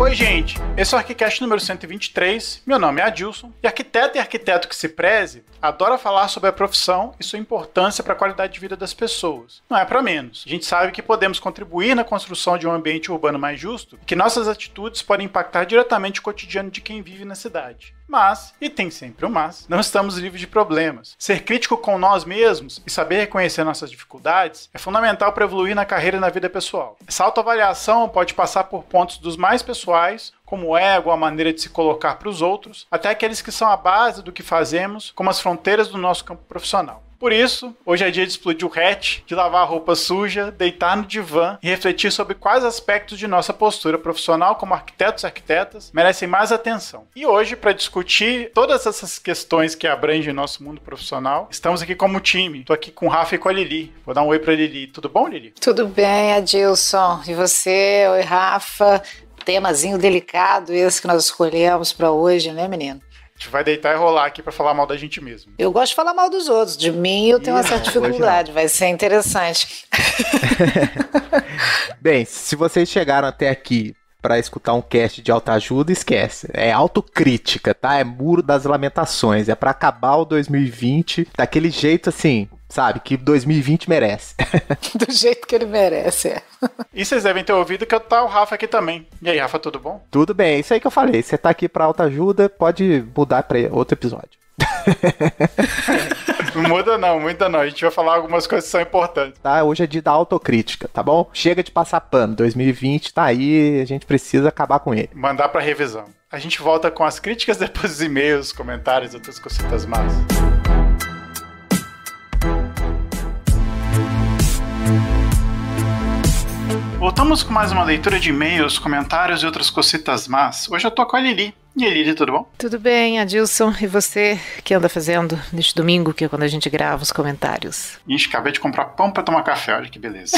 Oi, gente! Esse é o Arquicast número 123. Meu nome é Adilson. E arquiteto e arquiteto que se preze adora falar sobre a profissão e sua importância para a qualidade de vida das pessoas. Não é para menos. A gente sabe que podemos contribuir na construção de um ambiente urbano mais justo e que nossas atitudes podem impactar diretamente o cotidiano de quem vive na cidade. Mas, e tem sempre um mas, não estamos livres de problemas. Ser crítico com nós mesmos e saber reconhecer nossas dificuldades é fundamental para evoluir na carreira e na vida pessoal. Essa autoavaliação pode passar por pontos dos mais pessoais, como o ego, a maneira de se colocar para os outros, até aqueles que são a base do que fazemos, como as fronteiras do nosso campo profissional. Por isso, hoje é dia de explodir o hatch, de lavar a roupa suja, deitar no divã e refletir sobre quais aspectos de nossa postura profissional como arquitetos e arquitetas merecem mais atenção. E hoje, para discutir todas essas questões que abrangem nosso mundo profissional, estamos aqui como time. Estou aqui com o Rafa e com a Lili. Vou dar um oi para a Lili. Tudo bom, Lili? Tudo bem, Adilson. E você? Oi, Rafa. Temazinho delicado esse que nós escolhemos para hoje, né, menino? A gente vai deitar e rolar aqui pra falar mal da gente mesmo. Eu gosto de falar mal dos outros. De mim eu tenho uma certa dificuldade. Vai ser interessante. Bem, se vocês chegaram até aqui pra escutar um cast de autoajuda, esquece. É autocrítica, tá? É muro das lamentações. É pra acabar o 2020 daquele jeito assim, sabe? Que 2020 merece. Do jeito que ele merece, é. E vocês devem ter ouvido que tá o Rafa aqui também. E aí, Rafa, tudo bom? Tudo bem, é isso aí que eu falei. Você tá aqui pra autoajuda, pode mudar pra outro episódio. Não muda não, muita não. A gente vai falar algumas coisas que são importantes. Tá, hoje é dia da autocrítica, tá bom? Chega de passar pano. 2020 tá aí, a gente precisa acabar com ele. Mandar pra revisão. A gente volta com as críticas, depois os e-mails, comentários, outras cositas más. Voltamos com mais uma leitura de e-mails, comentários e outras cositas más. Hoje eu tô com a Lili. E aí, Lili, tudo bom? Tudo bem, Adilson. E você, o que anda fazendo neste domingo, que é quando a gente grava os comentários? Ixi, acabei de comprar pão pra tomar café, olha que beleza.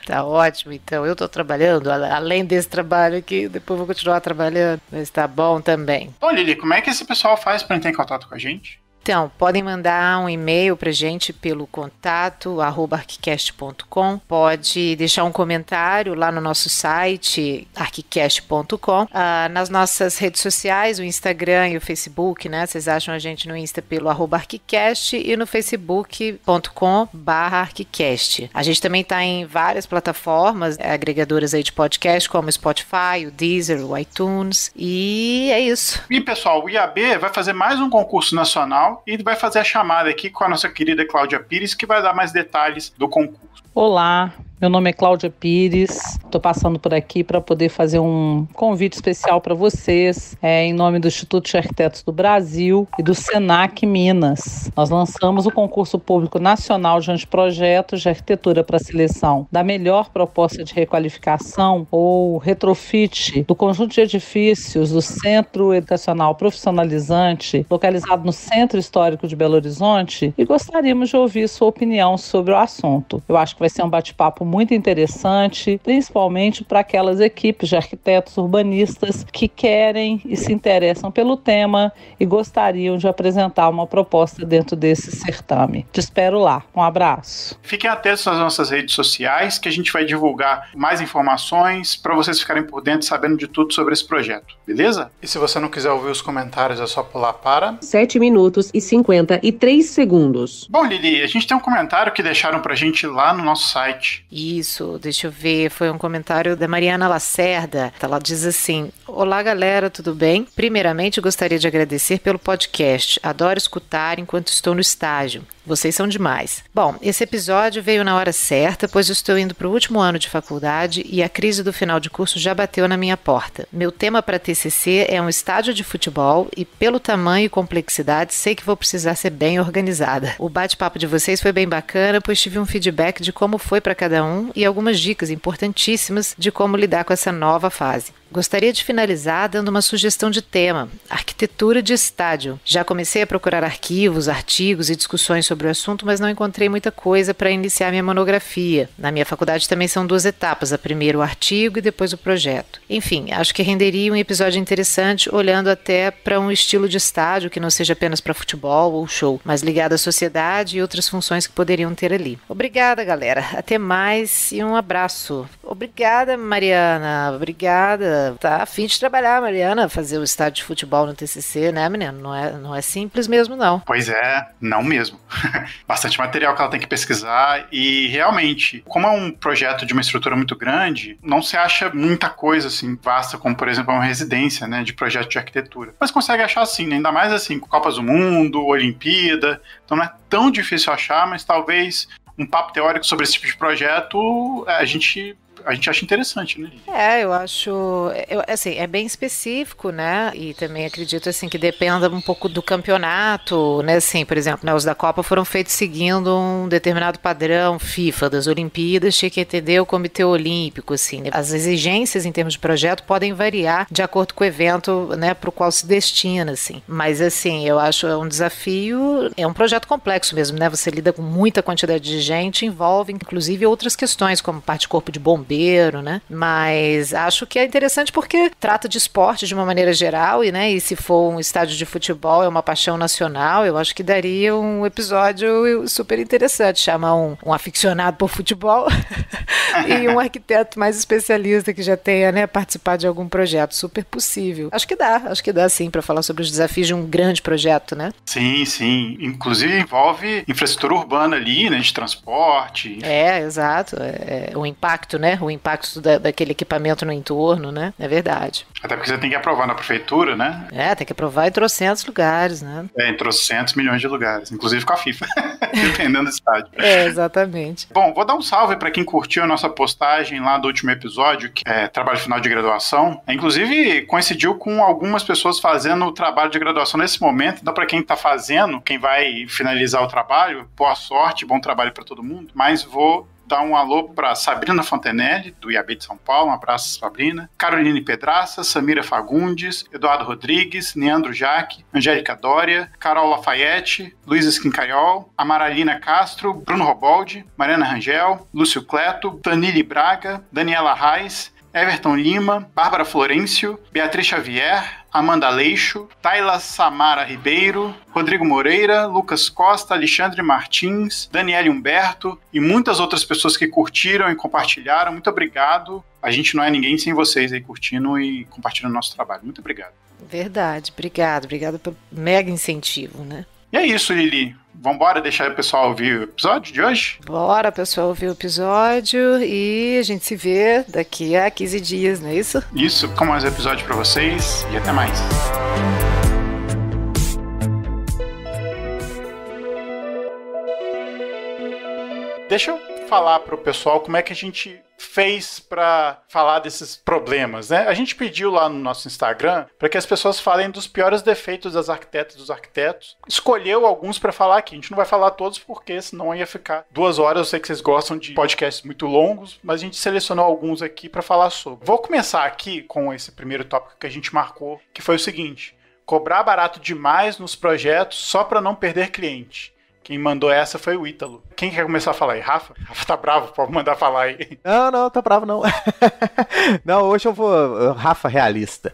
Tá ótimo, então. Eu tô trabalhando, além desse trabalho aqui, depois vou continuar trabalhando, mas tá bom também. Ô, Lili, como é que esse pessoal faz pra entrar em contato com a gente? Então, podem mandar um e-mail pra gente pelo contato @arquicast.com, pode deixar um comentário lá no nosso site arquicast.com, nas nossas redes sociais, o Instagram e o Facebook, né? Vocês acham a gente no Insta pelo @arquicast e no facebook.com/arquicast. A gente também tá em várias plataformas agregadoras aí de podcast, como o Spotify, o Deezer, o iTunes, e é isso. E pessoal, o IAB vai fazer mais um concurso nacional e vai fazer a chamada aqui com a nossa querida Cláudia Pires, que vai dar mais detalhes do concurso. Olá, meu nome é Cláudia Pires, estou passando por aqui para poder fazer um convite especial para vocês, em nome do Instituto de Arquitetos do Brasil e do Senac Minas. Nós lançamos o concurso público nacional de anteprojetos de arquitetura para seleção da melhor proposta de requalificação ou retrofit do conjunto de edifícios do Centro Educacional Profissionalizante, localizado no Centro Histórico de Belo Horizonte, e gostaríamos de ouvir sua opinião sobre o assunto. Eu acho que vai ser um bate-papo muito interessante, principalmente para aquelas equipes de arquitetos urbanistas que querem e se interessam pelo tema e gostariam de apresentar uma proposta dentro desse certame. Te espero lá. Um abraço. Fiquem atentos nas nossas redes sociais, que a gente vai divulgar mais informações para vocês ficarem por dentro, sabendo de tudo sobre esse projeto, beleza? E se você não quiser ouvir os comentários, é só pular para 7 minutos e 53 segundos. Bom, Lili, a gente tem um comentário que deixaram pra gente lá no nosso site. Isso, deixa eu ver, foi um comentário da Mariana Lacerda. Ela diz assim: olá galera, tudo bem? Primeiramente gostaria de agradecer pelo podcast, adoro escutar enquanto estou no estágio. Vocês são demais. Bom, esse episódio veio na hora certa, pois eu estou indo para o último ano de faculdade e a crise do final de curso já bateu na minha porta. Meu tema para TCC é um estádio de futebol e, pelo tamanho e complexidade, sei que vou precisar ser bem organizada. O bate-papo de vocês foi bem bacana, pois tive um feedback de como foi para cada um e algumas dicas importantíssimas de como lidar com essa nova fase. Gostaria de finalizar dando uma sugestão de tema: arquitetura de estádio. Já comecei a procurar arquivos, artigos e discussões sobre o assunto, mas não encontrei muita coisa para iniciar minha monografia. Na minha faculdade também são 2 etapas, a primeira o artigo e depois o projeto. Enfim, acho que renderia um episódio interessante olhando até para um estilo de estádio que não seja apenas para futebol ou show, mas ligado à sociedade e outras funções que poderiam ter ali. Obrigada, galera. Até mais e um abraço. Obrigada, Mariana. Obrigada. Mariana tá a fim de trabalhar, Mariana, fazer o estádio de futebol no TCC, né, menino? Não é simples mesmo, não. Pois é, não mesmo. Bastante material que ela tem que pesquisar e realmente, como é um projeto de uma estrutura muito grande, não se acha muita coisa assim vasta, como por exemplo uma residência, né, de projeto de arquitetura. Mas consegue achar assim, né? Ainda mais assim, Copas do Mundo, Olimpíada, então não é tão difícil achar, mas talvez um papo teórico sobre esse tipo de projeto a gente acha interessante, né? Eu acho, assim, é bem específico, né? E também acredito, assim, que dependa um pouco do campeonato, né? Assim, por exemplo, né, os da Copa foram feitos seguindo um determinado padrão FIFA das Olimpíadas, tinha que entender o Comitê Olímpico, assim, né? As exigências em termos de projeto podem variar de acordo com o evento, né, para o qual se destina, assim. Mas, assim, eu acho um desafio, é um projeto complexo mesmo, né? Você lida com muita quantidade de gente, envolve, inclusive, outras questões, como parte de corpo de bombeiro, né? Mas acho que é interessante porque trata de esporte de uma maneira geral e se for um estádio de futebol é uma paixão nacional, eu acho que daria um episódio super interessante, chamar um aficionado por futebol e um arquiteto mais especialista que já tenha, né, participado de algum projeto, super possível. Acho que dá sim para falar sobre os desafios de um grande projeto, né? Sim, inclusive envolve infraestrutura urbana ali, né, de transporte. Exato, o impacto, né? O impacto daquele equipamento no entorno, né? É verdade. Até porque você tem que aprovar na prefeitura, né? Tem que aprovar em trocentos lugares, né? Em trocentos milhões de lugares, inclusive com a FIFA, dependendo do estádio. Exatamente. Bom, vou dar um salve para quem curtiu a nossa postagem lá do último episódio, que é trabalho final de graduação. Inclusive, coincidiu com algumas pessoas fazendo o trabalho de graduação nesse momento, então para quem está fazendo, quem vai finalizar o trabalho, boa sorte, bom trabalho para todo mundo, mas vou dar um alô para Sabrina Fontenelle, do IAB de São Paulo, um abraço, Sabrina, Caroline Pedraça, Samira Fagundes, Eduardo Rodrigues, Neandro Jaque, Angélica Dória, Carol Lafayette, Luísa Squincariol, Amaralina Castro, Bruno Roboldi, Mariana Rangel, Lúcio Cleto, Tanili Braga, Daniela Reis, Everton Lima, Bárbara Florencio, Beatriz Xavier, Amanda Leixo, Tayla Samara Ribeiro, Rodrigo Moreira, Lucas Costa, Alexandre Martins, Daniele Humberto e muitas outras pessoas que curtiram e compartilharam. Muito obrigado. A gente não é ninguém sem vocês aí curtindo e compartilhando nosso trabalho. Muito obrigado. Verdade, obrigado pelo mega incentivo, né? E é isso, Lili. Vambora deixar o pessoal ouvir o episódio de hoje? Bora, pessoal, ouvir o episódio e a gente se vê daqui a 15 dias, não é isso? Isso, com mais um episódio pra vocês e até mais. Deixa eu falar pro pessoal como é que a gente fez para falar desses problemas, né? A gente pediu lá no nosso Instagram para que as pessoas falem dos piores defeitos das arquitetas e dos arquitetos. Escolheu alguns para falar aqui. A gente não vai falar todos porque senão ia ficar 2 horas. Eu sei que vocês gostam de podcasts muito longos, mas a gente selecionou alguns aqui para falar sobre. Vou começar aqui com esse primeiro tópico que a gente marcou, que foi o seguinte: cobrar barato demais nos projetos só para não perder cliente. Quem mandou essa foi o Ítalo. Quem quer começar a falar aí? Rafa? Rafa tá bravo, pode mandar falar aí. Não, tô bravo não. Não, hoje eu vou Rafa realista.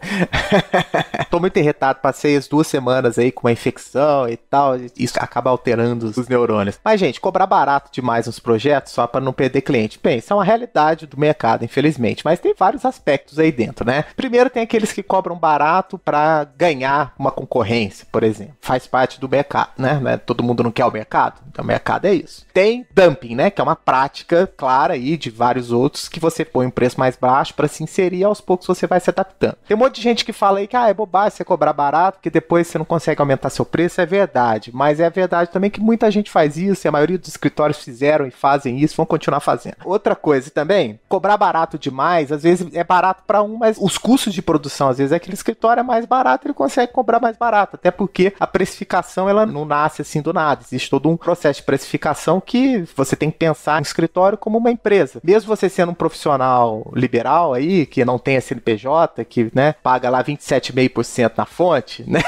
Tô muito irritado, passei as 2 semanas aí com uma infecção e tal, isso acaba alterando os neurônios. Mas, gente, cobrar barato demais nos projetos só para não perder cliente. Bem, isso é uma realidade do mercado, infelizmente, mas tem vários aspectos aí dentro, né? Primeiro tem aqueles que cobram barato para ganhar uma concorrência, por exemplo. Faz parte do mercado, né? Todo mundo não quer o mercado? Então, o mercado é isso. Tem dumping, né? Que é uma prática clara aí de vários outros que você põe um preço mais baixo para se inserir e aos poucos você vai se adaptando. Tem um monte de gente que fala aí que é bobagem você cobrar barato porque depois você não consegue aumentar seu preço. É verdade, mas é verdade também que muita gente faz isso e a maioria dos escritórios fizeram e fazem isso, vão continuar fazendo. Outra coisa também, cobrar barato demais, às vezes é barato para um, mas os custos de produção, às vezes aquele escritório é mais barato, ele consegue cobrar mais barato, até porque a precificação ela não nasce assim do nada, existe todo um processo de precificação que você tem que pensar no escritório como uma empresa. Mesmo você sendo um profissional liberal aí, que não tem a CNPJ, que, né, paga lá 27,5% na fonte, né,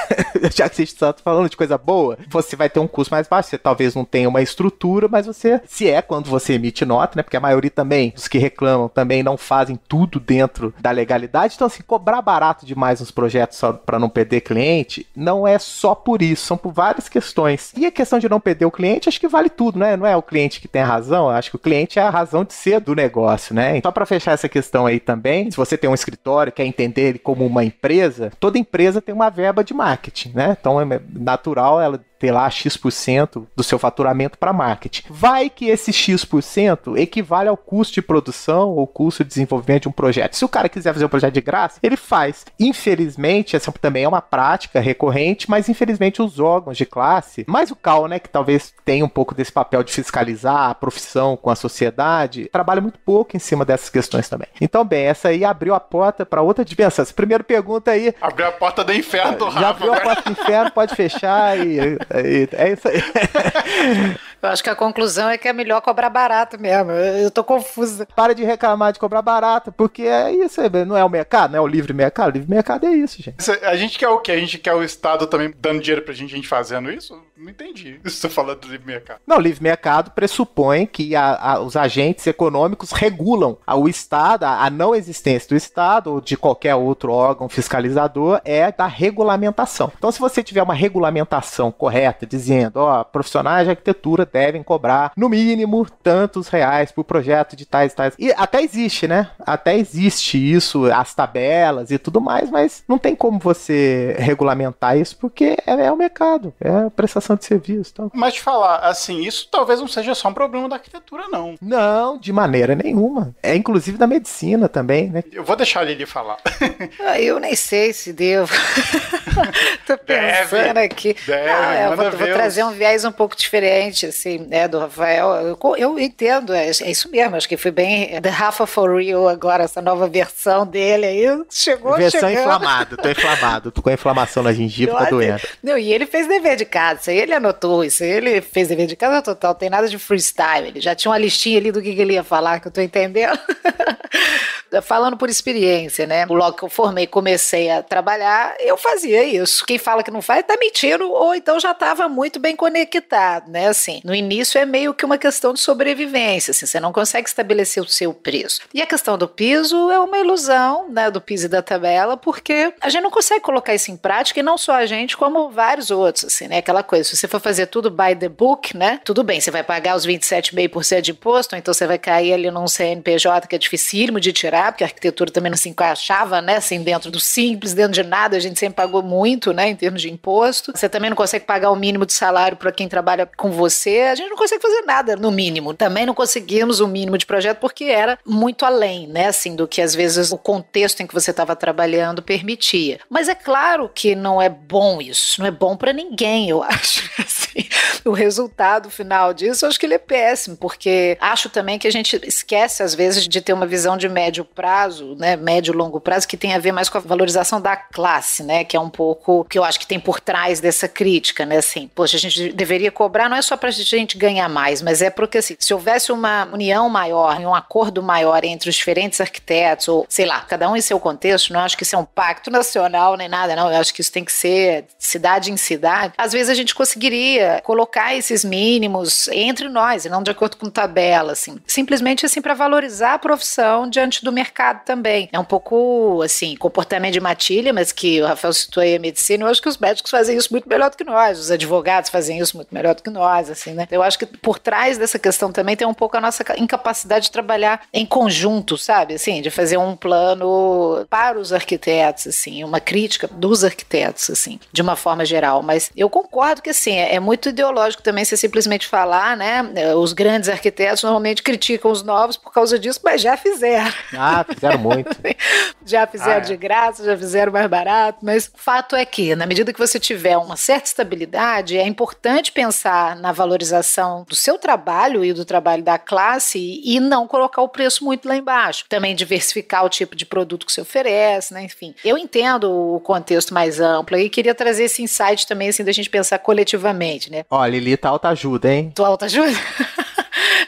já que vocês estão falando de coisa boa, você vai ter um custo mais baixo, você talvez não tenha uma estrutura, mas você, quando você emite nota, né, porque a maioria também, os que reclamam, também não fazem tudo dentro da legalidade, então assim, cobrar barato demais nos projetos só para não perder cliente, não é só por isso, são por várias questões. E a questão de não perder perder o cliente, acho que vale tudo, né? Não é o cliente que tem a razão, acho que o cliente é a razão de ser do negócio, né? Só para fechar essa questão aí também, se você tem um escritório, quer entender ele como uma empresa, toda empresa tem uma verba de marketing, né? Então é natural ela ter lá X% do seu faturamento para marketing. Vai que esse X% equivale ao custo de produção ou custo de desenvolvimento de um projeto. Se o cara quiser fazer um projeto de graça, ele faz. Infelizmente, essa também é uma prática recorrente, mas infelizmente os órgãos de classe, mais o CAL, né, que talvez tenha um pouco desse papel de fiscalizar a profissão com a sociedade, trabalha muito pouco em cima dessas questões também. Então, bem, essa aí abriu a porta para outra dimensão. Essa primeira pergunta aí... Abriu a porta do inferno do Rafa. Já abriu a porta do inferno, pode fechar e... É isso aí. Eu acho que a conclusão é que é melhor cobrar barato mesmo. Eu tô confusa. Para de reclamar de cobrar barato, porque é isso aí, não é o mercado, não é o livre mercado. O livre mercado é isso, gente. A gente quer o quê? A gente quer o Estado também dando dinheiro pra gente fazendo isso? Não entendi. Você tá falando do livre mercado. Não, o livre mercado pressupõe que os agentes econômicos regulam o Estado, a não existência do Estado ou de qualquer outro órgão fiscalizador é da regulamentação. Então, se você tiver uma regulamentação correta, dizendo, profissionais de arquitetura devem cobrar, no mínimo, tantos reais por projeto de tais. E até existe, né? Até existe isso, as tabelas e tudo mais, mas não tem como você regulamentar isso, porque é o mercado, é a prestação de serviço. Então. Mas te falar, assim, isso talvez não seja só um problema da arquitetura, não. Não, de maneira nenhuma. É inclusive da medicina também, né? Eu vou deixar a Lili falar. Eu nem sei se devo. Tô pensando aqui. Vou trazer um viés um pouco diferente, assim, né, do Rafael. Eu entendo, é isso mesmo, acho que foi bem The Rafa for Real agora, essa nova versão dele aí, chegou versão chegando. inflamado, tô com a inflamação na gengiva, tá doendo. Não, e ele fez dever de casa, isso aí ele anotou, isso aí ele fez dever de casa total, tem nada de freestyle, ele já tinha uma listinha ali do que ele ia falar, que eu tô entendendo. Falando por experiência, né, logo que eu formei, comecei a trabalhar, eu fazia isso. Quem fala que não faz tá mentindo, ou então já tava muito bem conectado, né, assim, no início é meio que uma questão de sobrevivência, assim, você não consegue estabelecer o seu preço. E a questão do piso é uma ilusão, né, do piso e da tabela, porque a gente não consegue colocar isso em prática, e não só a gente, como vários outros, assim, né, aquela coisa, se você for fazer tudo by the book, né, tudo bem, você vai pagar os 27,5% de imposto, ou então você vai cair ali num CNPJ que é dificílimo de tirar, porque a arquitetura também não se encaixava, né, assim, dentro do simples, dentro de nada, a gente sempre pagou muito, né, em termos de imposto. Você também não consegue pagar o mínimo de salário para quem trabalha com você, a gente não consegue fazer nada no mínimo. Também não conseguimos o mínimo de projeto porque era muito além, né, assim, do que às vezes o contexto em que você estava trabalhando permitia. Mas é claro que não é bom isso, não é bom para ninguém, eu acho, assim. O resultado final disso, eu acho que ele é péssimo, porque acho também que a gente esquece às vezes de ter uma visão de médio prazo, né, médio e longo prazo, que tem a ver mais com a valorização da classe, né, que é um pouco que eu acho que tem por trás dessa crítica, né, assim, poxa, a gente deveria cobrar, não é só pra gente ganhar mais, mas é porque, assim, se houvesse uma união maior, um acordo maior entre os diferentes arquitetos, ou, sei lá, cada um em seu contexto, não acho que isso é um pacto nacional nem nada, não, eu acho que isso tem que ser cidade em cidade, às vezes a gente conseguiria colocar esses mínimos entre nós, e não de acordo com tabela, assim, simplesmente, assim, para valorizar a profissão diante do mercado também. É um pouco, assim, comportamento de matilha, mas que o Rafael citou aí a medicina, eu acho que os médicos fazem isso muito melhor do que nós, os advogados fazem isso muito melhor do que nós, assim, né? Eu acho que por trás dessa questão também tem um pouco a nossa incapacidade de trabalhar em conjunto, sabe? Assim, de fazer um plano para os arquitetos, assim, uma crítica dos arquitetos, assim, de uma forma geral. Mas eu concordo que, assim, é muito ideológico também você simplesmente falar, né? Os grandes arquitetos normalmente criticam os novos por causa disso, mas já fizeram. Fizeram muito. Já fizeram de graça, já fizeram mais barato, mas o fato é que, na medida que você tiver uma certa estabilidade, é importante pensar na valorização do seu trabalho e do trabalho da classe e não colocar o preço muito lá embaixo. Também diversificar o tipo de produto que você oferece, né? Enfim, eu entendo o contexto mais amplo e queria trazer esse insight também, assim, da gente pensar coletivamente, né? Ó, Lili tá autoajuda, hein? Tua autoajuda?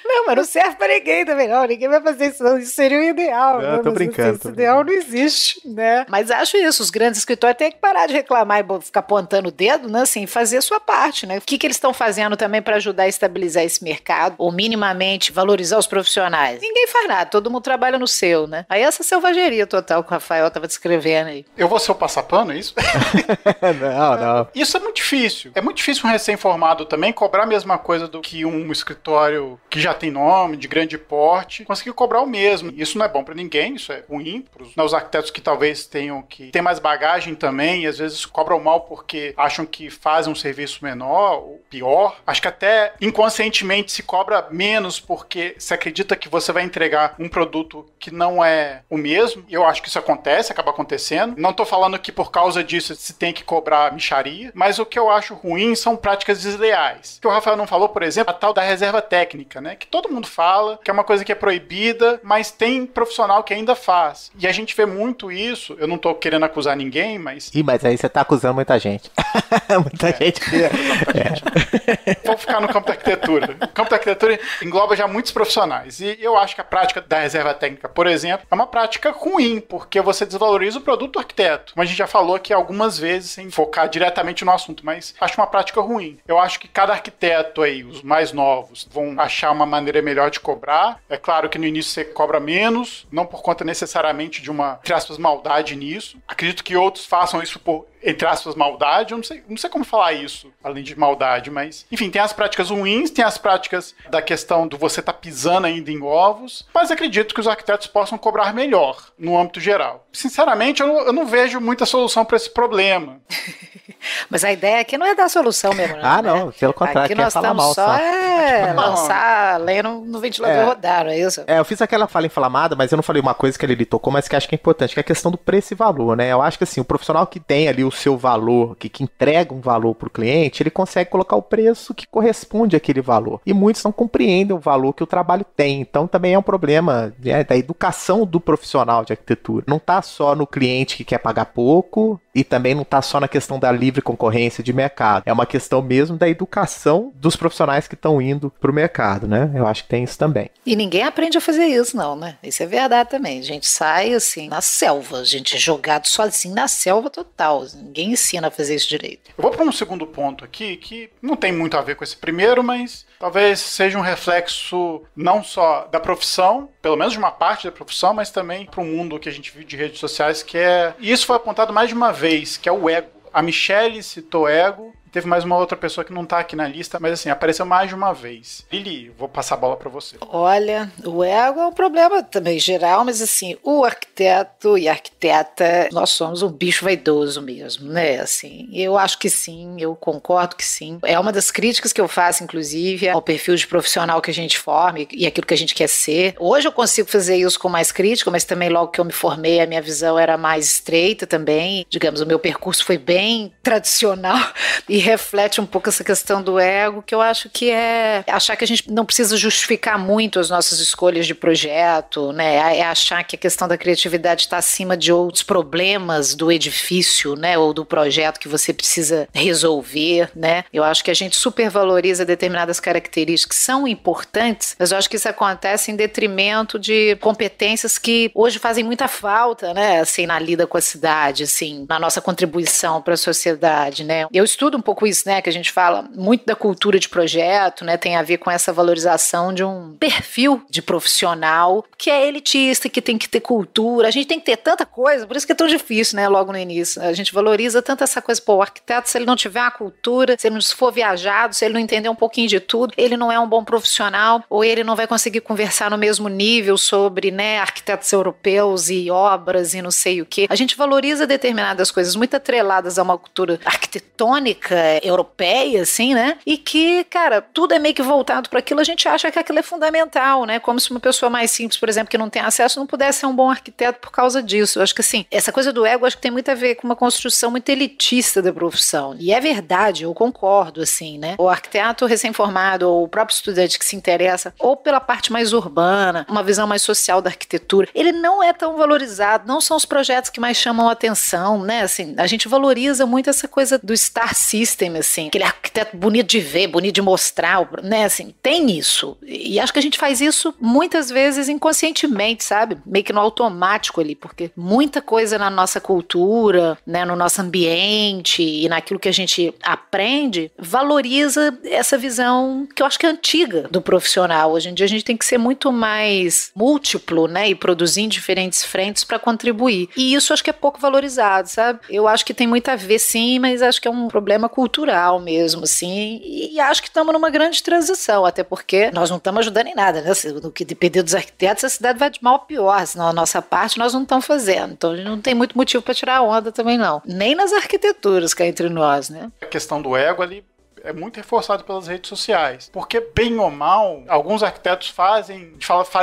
Não, Não, mas não serve pra ninguém também, não. Ninguém vai fazer isso, não. Isso seria o ideal. Não, tô brincando. Esse ideal não existe, né? Mas acho isso, os grandes escritórios têm que parar de reclamar e ficar apontando o dedo, né? Assim, fazer a sua parte, né? O que eles estão fazendo também para ajudar a estabilizar esse mercado, ou minimamente valorizar os profissionais? Ninguém faz nada, todo mundo trabalha no seu, né? Aí essa selvageria total que o Rafael estava descrevendo aí. Eu vou ser o passapano, é isso? Não. Isso é muito difícil. É muito difícil um recém-formado também cobrar a mesma coisa do que um escritório que já tem nome, de grande porte, conseguir cobrar o mesmo. Isso não é bom para ninguém, isso é ruim para os arquitetos que talvez tenham que ter mais bagagem também, e às vezes cobram mal porque acham que fazem um serviço menor ou pior. Acho que até inconscientemente se cobra menos porque se acredita que você vai entregar um produto que não é o mesmo. Eu acho que isso acontece, acaba acontecendo. Não tô falando que por causa disso se tem que cobrar mixaria, mas o que eu acho ruim são práticas desleais. O que o Rafael não falou, por exemplo, a tal da reserva técnica, né? Que todo mundo fala, que é uma coisa que é proibida, mas tem profissional que ainda faz. E a gente vê muito isso, eu não tô querendo acusar ninguém, mas... Mas aí você tá acusando muita gente. Muita gente. Vou ficar no campo da arquitetura. O campo da arquitetura engloba já muitos profissionais. E eu acho que a prática da reserva técnica, por exemplo, é uma prática ruim, porque você desvaloriza o produto do arquiteto. Como a gente já falou aqui algumas vezes, sem focar diretamente no assunto, mas acho uma prática ruim. Eu acho que cada arquiteto aí, os mais novos, vão achar uma maneira melhor de cobrar. É claro que no início você cobra menos, não por conta necessariamente de uma, entre aspas, maldade nisso. Acredito que outros façam isso por, entre aspas, maldade. Eu não sei como falar isso, além de maldade, mas... Enfim, tem as práticas ruins, tem as práticas da questão do você estar pisando ainda em ovos, mas acredito que os arquitetos possam cobrar melhor, no âmbito geral. Sinceramente, eu não vejo muita solução para esse problema. Mas a ideia aqui não é dar solução mesmo, não. Não, pelo contrário, aqui nós estamos só lançar a lenha no ventilador e rodar, não é isso? Eu fiz aquela fala inflamada, mas eu não falei uma coisa que ele tocou, mas que acho que é importante, que é a questão do preço e valor, né? Eu acho que assim, o profissional que tem ali o seu valor, que entrega um valor pro cliente, ele consegue colocar o preço que corresponde àquele valor. E muitos não compreendem o valor que o trabalho tem. Então também é um problema, né, da educação do profissional de arquitetura. Não tá só no cliente que quer pagar pouco, e também não tá só na questão da livre concorrência de mercado. É uma questão mesmo da educação dos profissionais que estão indo pro mercado, né? Eu acho que tem isso também. E ninguém aprende a fazer isso, não, né? Isso é verdade também. A gente sai, assim, na selva. A gente é jogado sozinho na selva total. Ninguém ensina a fazer isso direito. Eu vou para um segundo ponto aqui, que não tem muito a ver com esse primeiro, mas talvez seja um reflexo não só da profissão, pelo menos de uma parte da profissão, mas também para o mundo que a gente vive de redes sociais, que é... E isso foi apontado mais de uma vez, que é o ego. A Michelle citou ego. Teve mais uma outra pessoa que não tá aqui na lista, mas assim, apareceu mais de uma vez. Lili, vou passar a bola pra você. Olha, o ego é um problema também geral, mas assim, o arquiteto e a arquiteta, nós somos um bicho vaidoso mesmo, né? Assim, eu acho que sim, eu concordo que sim. É uma das críticas que eu faço, inclusive, ao perfil de profissional que a gente forma e aquilo que a gente quer ser. Hoje eu consigo fazer isso com mais crítica, mas também logo que eu me formei, a minha visão era mais estreita também. Digamos, o meu percurso foi bem tradicional e reflete um pouco essa questão do ego, que eu acho que é achar que a gente não precisa justificar muito as nossas escolhas de projeto, né? É achar que a questão da criatividade está acima de outros problemas do edifício, né? Ou do projeto que você precisa resolver, né? Eu acho que a gente supervaloriza determinadas características que são importantes, mas eu acho que isso acontece em detrimento de competências que hoje fazem muita falta, né? Assim, na lida com a cidade, assim, na nossa contribuição para a sociedade, né? Eu estudo um pouco isso, né, que a gente fala muito da cultura de projeto, né, tem a ver com essa valorização de um perfil de profissional que é elitista, que tem que ter cultura, a gente tem que ter tanta coisa, por isso que é tão difícil, né, logo no início, a gente valoriza tanto essa coisa, pô, o arquiteto, se ele não tiver a cultura, se ele não for viajado, se ele não entender um pouquinho de tudo, ele não é um bom profissional, ou ele não vai conseguir conversar no mesmo nível sobre, né, arquitetos europeus e obras e não sei o que. A gente valoriza determinadas coisas muito atreladas a uma cultura arquitetônica europeia, assim, né? E que, cara, tudo é meio que voltado para aquilo, a gente acha que aquilo é fundamental, né? Como se uma pessoa mais simples, por exemplo, que não tem acesso, não pudesse ser um bom arquiteto por causa disso. Eu acho que, assim, essa coisa do ego, acho que tem muito a ver com uma construção muito elitista da profissão. E é verdade, eu concordo, assim, né? O arquiteto recém-formado, ou o próprio estudante que se interessa, ou pela parte mais urbana, uma visão mais social da arquitetura, ele não é tão valorizado, não são os projetos que mais chamam a atenção, né? Assim, a gente valoriza muito essa coisa do Star System, system, assim, aquele arquiteto bonito de ver, bonito de mostrar, né, assim, tem isso. E acho que a gente faz isso muitas vezes inconscientemente, sabe? Meio que no automático ali, porque muita coisa na nossa cultura, né, no nosso ambiente e naquilo que a gente aprende, valoriza essa visão que eu acho que é antiga do profissional. Hoje em dia a gente tem que ser muito mais múltiplo, né, e produzir em diferentes frentes para contribuir. E isso acho que é pouco valorizado, sabe? Eu acho que tem muito a ver, sim, mas acho que é um problema cultural mesmo, assim, e acho que estamos numa grande transição, até porque nós não estamos ajudando em nada, né? No que depender dos arquitetos, a cidade vai de mal a pior, senão a nossa parte nós não estamos fazendo. Então a gente não tem muito motivo para tirar onda também, não. Nem nas arquiteturas cá entre nós, né? A questão do ego ali é muito reforçado pelas redes sociais. Porque, bem ou mal, alguns arquitetos faz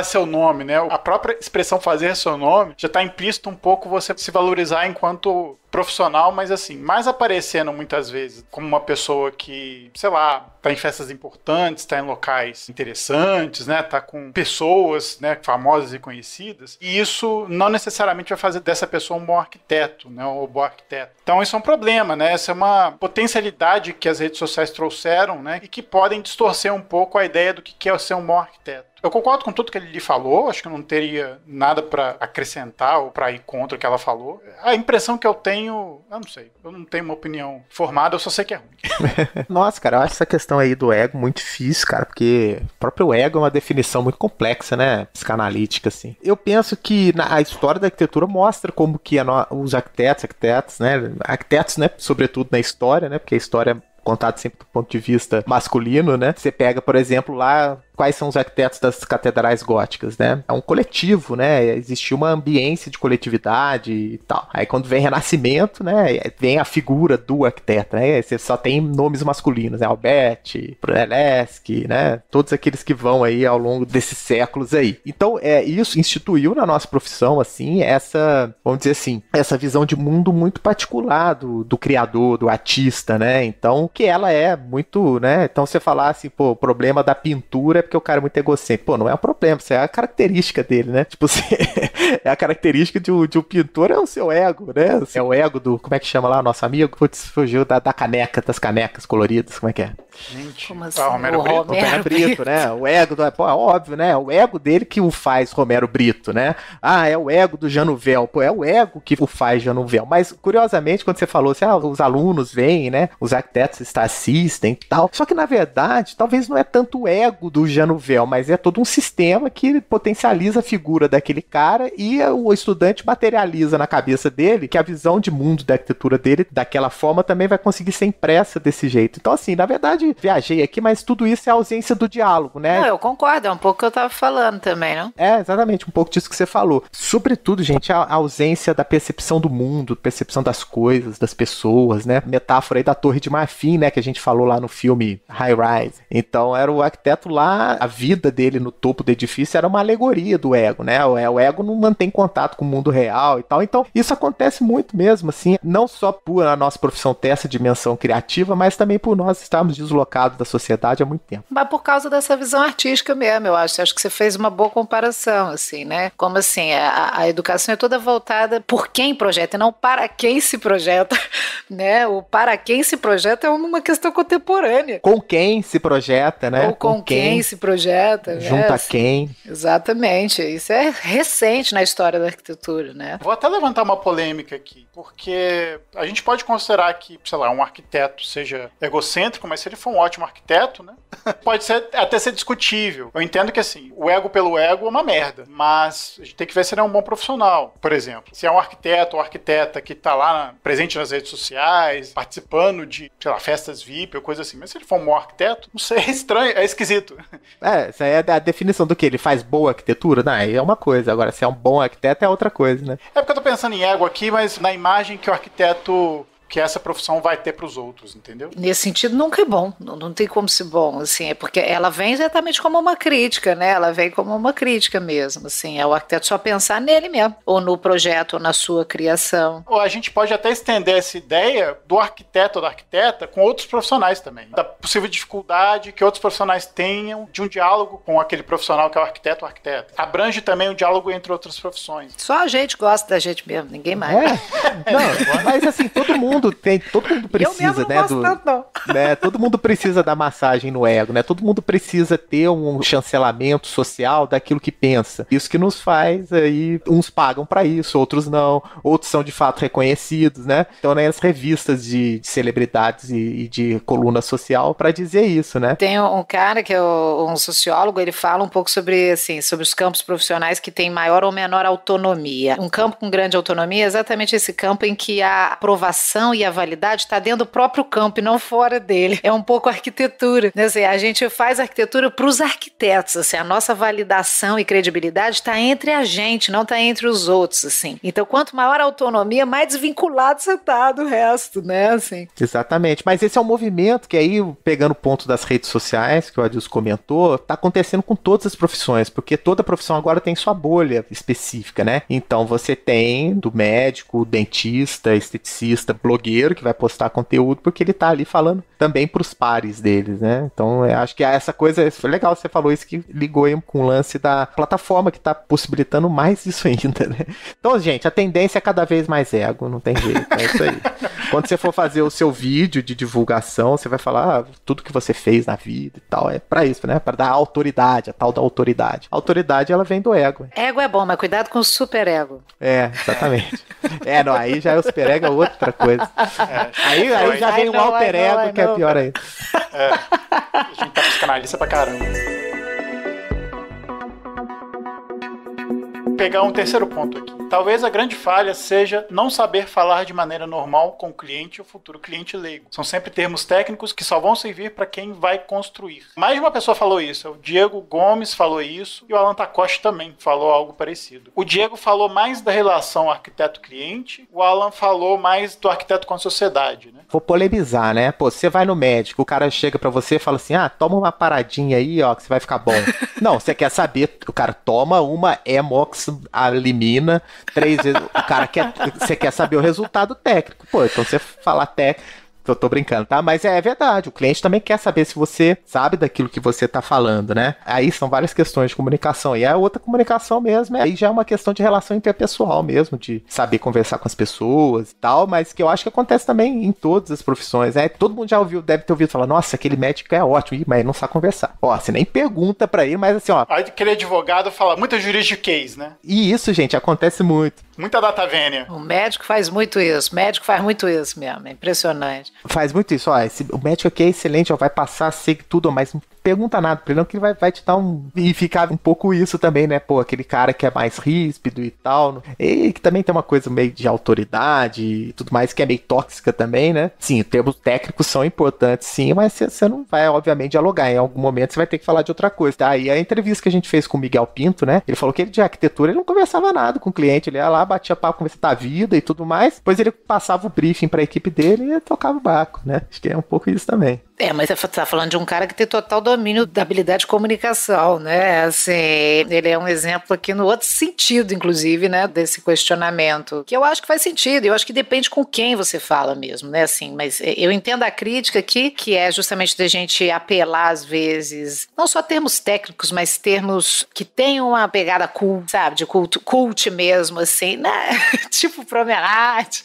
seu nome, né? A própria expressão fazer seu nome já está implícito um pouco você se valorizar enquanto profissional, mas assim, mais aparecendo muitas vezes como uma pessoa que, sei lá, tá em festas importantes, tá em locais interessantes, né, tá com pessoas, né, famosas e conhecidas, e isso não necessariamente vai fazer dessa pessoa um bom arquiteto, né, ou um bom arquiteto. Então isso é um problema, né, essa é uma potencialidade que as redes sociais trouxeram, né, e que podem distorcer um pouco a ideia do que é ser um bom arquiteto. Eu concordo com tudo que ele lhe falou, acho que eu não teria nada para acrescentar ou para ir contra o que ela falou. A impressão que eu tenho, eu não sei, eu não tenho uma opinião formada, eu só sei que é ruim. Nossa, cara, eu acho essa questão aí do ego muito difícil, cara, porque o próprio ego é uma definição muito complexa, né, psicanalítica, assim. Eu penso que a história da arquitetura mostra como que os arquitetos, né, sobretudo na história, né, porque a história é contada sempre do ponto de vista masculino, né, você pega, por exemplo, lá quais são os arquitetos das catedrais góticas, né? É um coletivo, né? Existia uma ambiência de coletividade e tal. Aí quando vem Renascimento, né? Vem a figura do arquiteto, né? Você só tem nomes masculinos, né? Alberti, Brunelleschi, né? Todos aqueles que vão aí ao longo desses séculos aí. Então, isso instituiu na nossa profissão, assim, essa, vamos dizer assim, essa visão de mundo muito particular do criador, do artista, né? Então, que ela é muito, né? Então, você falar assim, pô, o problema da pintura é porque o cara é muito egocêntrico. Pô, não é um problema, isso é a característica dele, né? Tipo, é a característica de um pintor, é o seu ego, né? É o ego do, como é que chama lá, nosso amigo? Putz, fugiu das canecas coloridas, como é que é? Gente, como assim? Romero Brito? Romero Brito, né? O ego pô, é óbvio, né? O ego dele que o faz Romero Brito, né? Ah, é o ego do Jean Nouvel. Pô, é o ego que o faz Jean Nouvel. Mas, curiosamente, quando você falou assim, os alunos vêm, né? Os arquitetos assistem e tal. Só que, na verdade, talvez não é tanto o ego do Jean Nouvel, mas é todo um sistema que potencializa a figura daquele cara e o estudante materializa na cabeça dele que a visão de mundo da arquitetura dele, daquela forma, também vai conseguir ser impressa desse jeito. Então, assim, na verdade, viajei aqui, mas tudo isso é a ausência do diálogo, né? Não, eu concordo, é um pouco o que eu tava falando também, não? É, exatamente, um pouco disso que você falou. Sobretudo, gente, a ausência da percepção do mundo, percepção das coisas, das pessoas, né? Metáfora aí da Torre de Marfim, né? Que a gente falou lá no filme High Rise. Então, era o arquiteto lá, a vida dele no topo do edifício era uma alegoria do ego, né? O ego não mantém contato com o mundo real e tal. Então, isso acontece muito mesmo, assim, não só por a nossa profissão ter essa dimensão criativa, mas também por nós estarmos deslocados da sociedade há muito tempo. Mas por causa dessa visão artística mesmo, eu acho. Acho que você fez uma boa comparação, assim, né? Como assim, a educação é toda voltada por quem projeta, e não para quem se projeta, né? O para quem se projeta é uma questão contemporânea. Com quem se projeta, né? Ou com quem se projeta. Junta né? a quem. Exatamente. Isso é recente na história da arquitetura, né? Vou até levantar uma polêmica aqui, porque a gente pode considerar que, sei lá, um arquiteto seja egocêntrico, mas se ele for um ótimo arquiteto, né? Pode até ser discutível. Eu entendo que, assim, o ego pelo ego é uma merda, mas a gente tem que ver se ele é um bom profissional. Por exemplo, se é um arquiteto ou arquiteta que tá lá presente nas redes sociais, participando de, sei lá, festas VIP ou coisa assim, mas se ele for um bom arquiteto, não sei, é estranho, é esquisito. Essa é a definição do que? Ele faz boa arquitetura? Não, aí é uma coisa. Agora, se é um bom arquiteto, é outra coisa, né? É porque eu tô pensando em ego aqui, mas na imagem que o arquiteto, que essa profissão vai ter para os outros, entendeu? Nesse sentido, nunca é bom. Não tem como ser bom, assim. É porque ela vem exatamente como uma crítica, né? Ela vem como uma crítica mesmo, assim. É o arquiteto só pensar nele mesmo. Ou no projeto, ou na sua criação. Ou a gente pode até estender essa ideia do arquiteto ou da arquiteta com outros profissionais também. Da possível dificuldade que outros profissionais tenham de um diálogo com aquele profissional que é o arquiteto ou arquiteta. Abrange também o diálogo entre outras profissões. Só a gente gosta da gente mesmo, ninguém mais. Não, mas assim, todo mundo mundo precisa, eu mesmo não gosto tanto, não. Né? Todo mundo precisa da massagem no ego, né? Todo mundo precisa ter um chancelamento social daquilo que pensa. Isso que nos faz aí, uns pagam pra isso, outros não, outros são de fato reconhecidos, né? Então, né, as revistas de celebridades e de coluna social pra dizer isso, né? Tem um cara que é um sociólogo, ele fala um pouco sobre, assim, sobre os campos profissionais que têm maior ou menor autonomia. Um campo com grande autonomia é exatamente esse campo em que a aprovação e a validade está dentro do próprio campo e não fora dele. É um pouco arquitetura, né? Assim, a gente faz arquitetura para os arquitetos, assim, a nossa validação e credibilidade está entre a gente, não está entre os outros, assim. Então, quanto maior a autonomia, mais desvinculado você tá do resto, né? Assim. Exatamente, mas esse é um movimento que aí, pegando o ponto das redes sociais, que o Adilson comentou, tá acontecendo com todas as profissões, porque toda profissão agora tem sua bolha específica, né? Então você tem do médico, dentista, esteticista, blogueiro, que vai postar conteúdo, porque ele tá ali falando também pros pares deles, né? Então eu acho que essa coisa, foi legal você falou isso, que ligou aí com o lance da plataforma, que tá possibilitando mais isso ainda, né? Então, gente, a tendência é cada vez mais ego, não tem jeito, é isso aí. Quando você for fazer o seu vídeo de divulgação, você vai falar tudo que você fez na vida e tal, é pra isso, né? Pra dar autoridade, a tal da autoridade. A autoridade, ela vem do ego. Ego é bom, mas cuidado com o superego. É, exatamente. Não, aí já é o superego, é outra coisa. Aí já vem um alter ego, que é pior ainda. A gente tá psicanalista pra caramba. Pegar um terceiro ponto aqui. Talvez a grande falha seja não saber falar de maneira normal com o cliente ou futuro cliente leigo. São sempre termos técnicos que só vão servir para quem vai construir. Mais de uma pessoa falou isso. O Diego Gomes falou isso e o Alan Takoshi também falou algo parecido. O Diego falou mais da relação arquiteto-cliente, o Alan falou mais do arquiteto com a sociedade, né? Vou polemizar, né? Pô, você vai no médico, o cara chega pra você e fala assim, toma uma paradinha aí, ó, que você vai ficar bom. Não, você quer saber, o cara toma uma hemoxilamina 3 vezes, você quer saber o resultado técnico. Pô, então você falar técnico, eu tô brincando, tá? Mas é verdade, o cliente também quer saber se você sabe daquilo que você tá falando, né? Aí são várias questões de comunicação, e a outra comunicação mesmo, aí já é uma questão de relação interpessoal mesmo, de saber conversar com as pessoas e tal, mas que eu acho que acontece também em todas as profissões, né? Todo mundo já deve ter ouvido falar, nossa, aquele médico é ótimo, mas ele não sabe conversar. Ó, você nem pergunta pra ele, mas assim, ó... Aí aquele advogado fala muito juridiquês, né? E isso, gente, acontece muito. Muita data vênia. O médico faz muito isso mesmo, é impressionante. Faz muito isso, o médico aqui é excelente, vai passar, sei tudo, mas não pergunta nada pra ele, não, que ele vai te dar e ficar um pouco isso também, né, pô, aquele cara que é mais ríspido e tal, e que também tem uma coisa meio de autoridade e tudo mais, que é meio tóxica também, né. Sim, termos técnicos são importantes, sim, mas você não vai, obviamente, dialogar, em algum momento você vai ter que falar de outra coisa, tá? E a entrevista que a gente fez com o Miguel Pinto, né, ele falou que ele de arquitetura, ele não conversava nada com o cliente, ele ia lá, batia papo, conversava da vida e tudo mais, depois ele passava o briefing pra equipe dele e tocava o barco, né, acho que é um pouco isso também. Mas você tá falando de um cara que tem total domínio da habilidade de comunicação, né? Assim, ele é um exemplo aqui no outro sentido, inclusive, né? Desse questionamento. Que eu acho que faz sentido, eu acho que depende com quem você fala mesmo, né? Assim, mas eu entendo a crítica aqui, que é justamente da gente apelar, às vezes, não só termos técnicos, mas termos que tenham uma pegada cult, sabe? De cult mesmo, assim, né? Tipo promenade.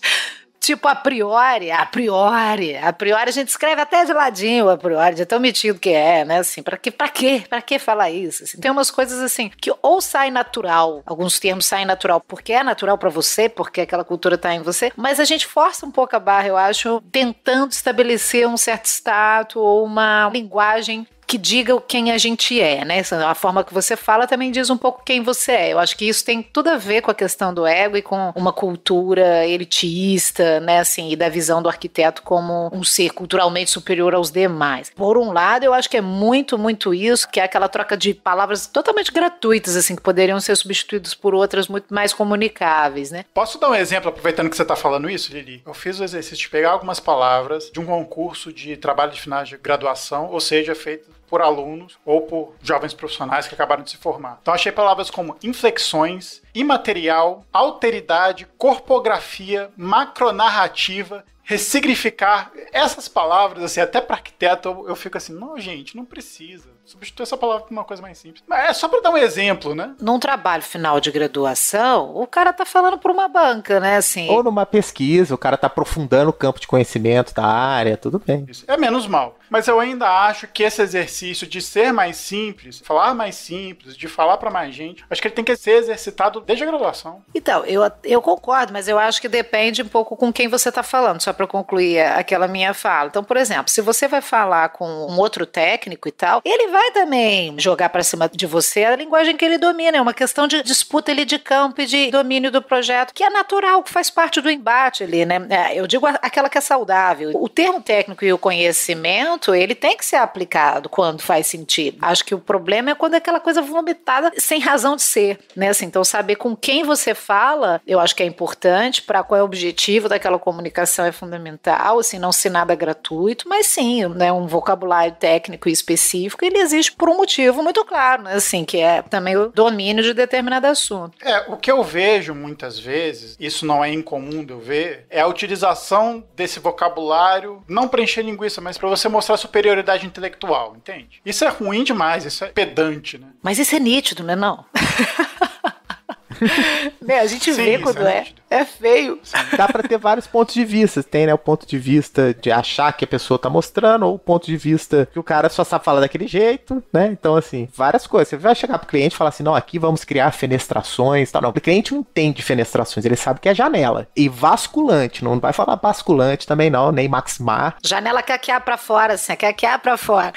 Tipo, a priori a gente escreve até de ladinho a priori, de tão metido que é, né, assim, pra que falar isso? Assim, tem umas coisas assim, que ou sai natural, alguns termos saem natural porque é natural pra você, porque aquela cultura tá em você, mas a gente força um pouco a barra, eu acho, tentando estabelecer um certo status ou uma linguagem que diga quem a gente é, né? A forma que você fala também diz um pouco quem você é. Eu acho que isso tem tudo a ver com a questão do ego e com uma cultura elitista, né? Assim, e da visão do arquiteto como um ser culturalmente superior aos demais. Por um lado, eu acho que é muito, muito isso, que é aquela troca de palavras totalmente gratuitas, assim, que poderiam ser substituídas por outras muito mais comunicáveis, né? Posso dar um exemplo, aproveitando que você está falando isso, Lili? Eu fiz o exercício de pegar algumas palavras de um concurso de trabalho de final de graduação, ou seja, feito por alunos ou por jovens profissionais que acabaram de se formar. Então achei palavras como inflexões, imaterial, alteridade, corpografia, macronarrativa, ressignificar essas palavras, assim, até para arquiteto eu fico assim, não, gente, não precisa. Substitui essa palavra por uma coisa mais simples. Mas é só para dar um exemplo, né? Num trabalho final de graduação, o cara tá falando por uma banca, né? Assim. Ou numa pesquisa, o cara tá aprofundando o campo de conhecimento da área, tudo bem. Isso é menos mal. Mas eu ainda acho que esse exercício de ser mais simples, falar mais simples, de falar para mais gente, acho que ele tem que ser exercitado desde a graduação. Então, eu concordo, mas eu acho que depende um pouco com quem você está falando, só para concluir aquela minha fala. Então, por exemplo, se você vai falar com um outro técnico e tal, ele vai também jogar para cima de você a linguagem que ele domina. É uma questão de disputa ali de campo e de domínio do projeto, que é natural, que faz parte do embate ali, né? Eu digo aquela que é saudável. O termo técnico e o conhecimento, ele tem que ser aplicado quando faz sentido. Acho que o problema é quando é aquela coisa vomitada sem razão de ser, né? Assim, então, saber com quem você fala, eu acho que é importante, para qual é o objetivo daquela comunicação é fundamental, assim, não ser nada gratuito, mas sim, né, um vocabulário técnico e específico, ele existe por um motivo muito claro, né? Assim, que é também o domínio de determinado assunto. O que eu vejo muitas vezes, isso não é incomum de eu ver, é a utilização desse vocabulário, não para encher linguiça, mas para você mostrar superioridade intelectual, entende? Isso é ruim demais, isso é pedante, né? Mas isso é nítido, né, não? Né, a gente vê quando é feio. Sim. Dá pra ter vários pontos de vista. Tem, né, o ponto de vista de achar que a pessoa tá mostrando, ou o ponto de vista que o cara só sabe falar daquele jeito, né? Então, assim, várias coisas. Você vai chegar pro cliente e falar assim, não, aqui vamos criar fenestrações, tal. Não, o cliente não entende fenestrações, ele sabe que é janela. E vasculante, não vai falar basculante também não, nem maximar. Janela caquear pra fora, assim, caquear pra fora.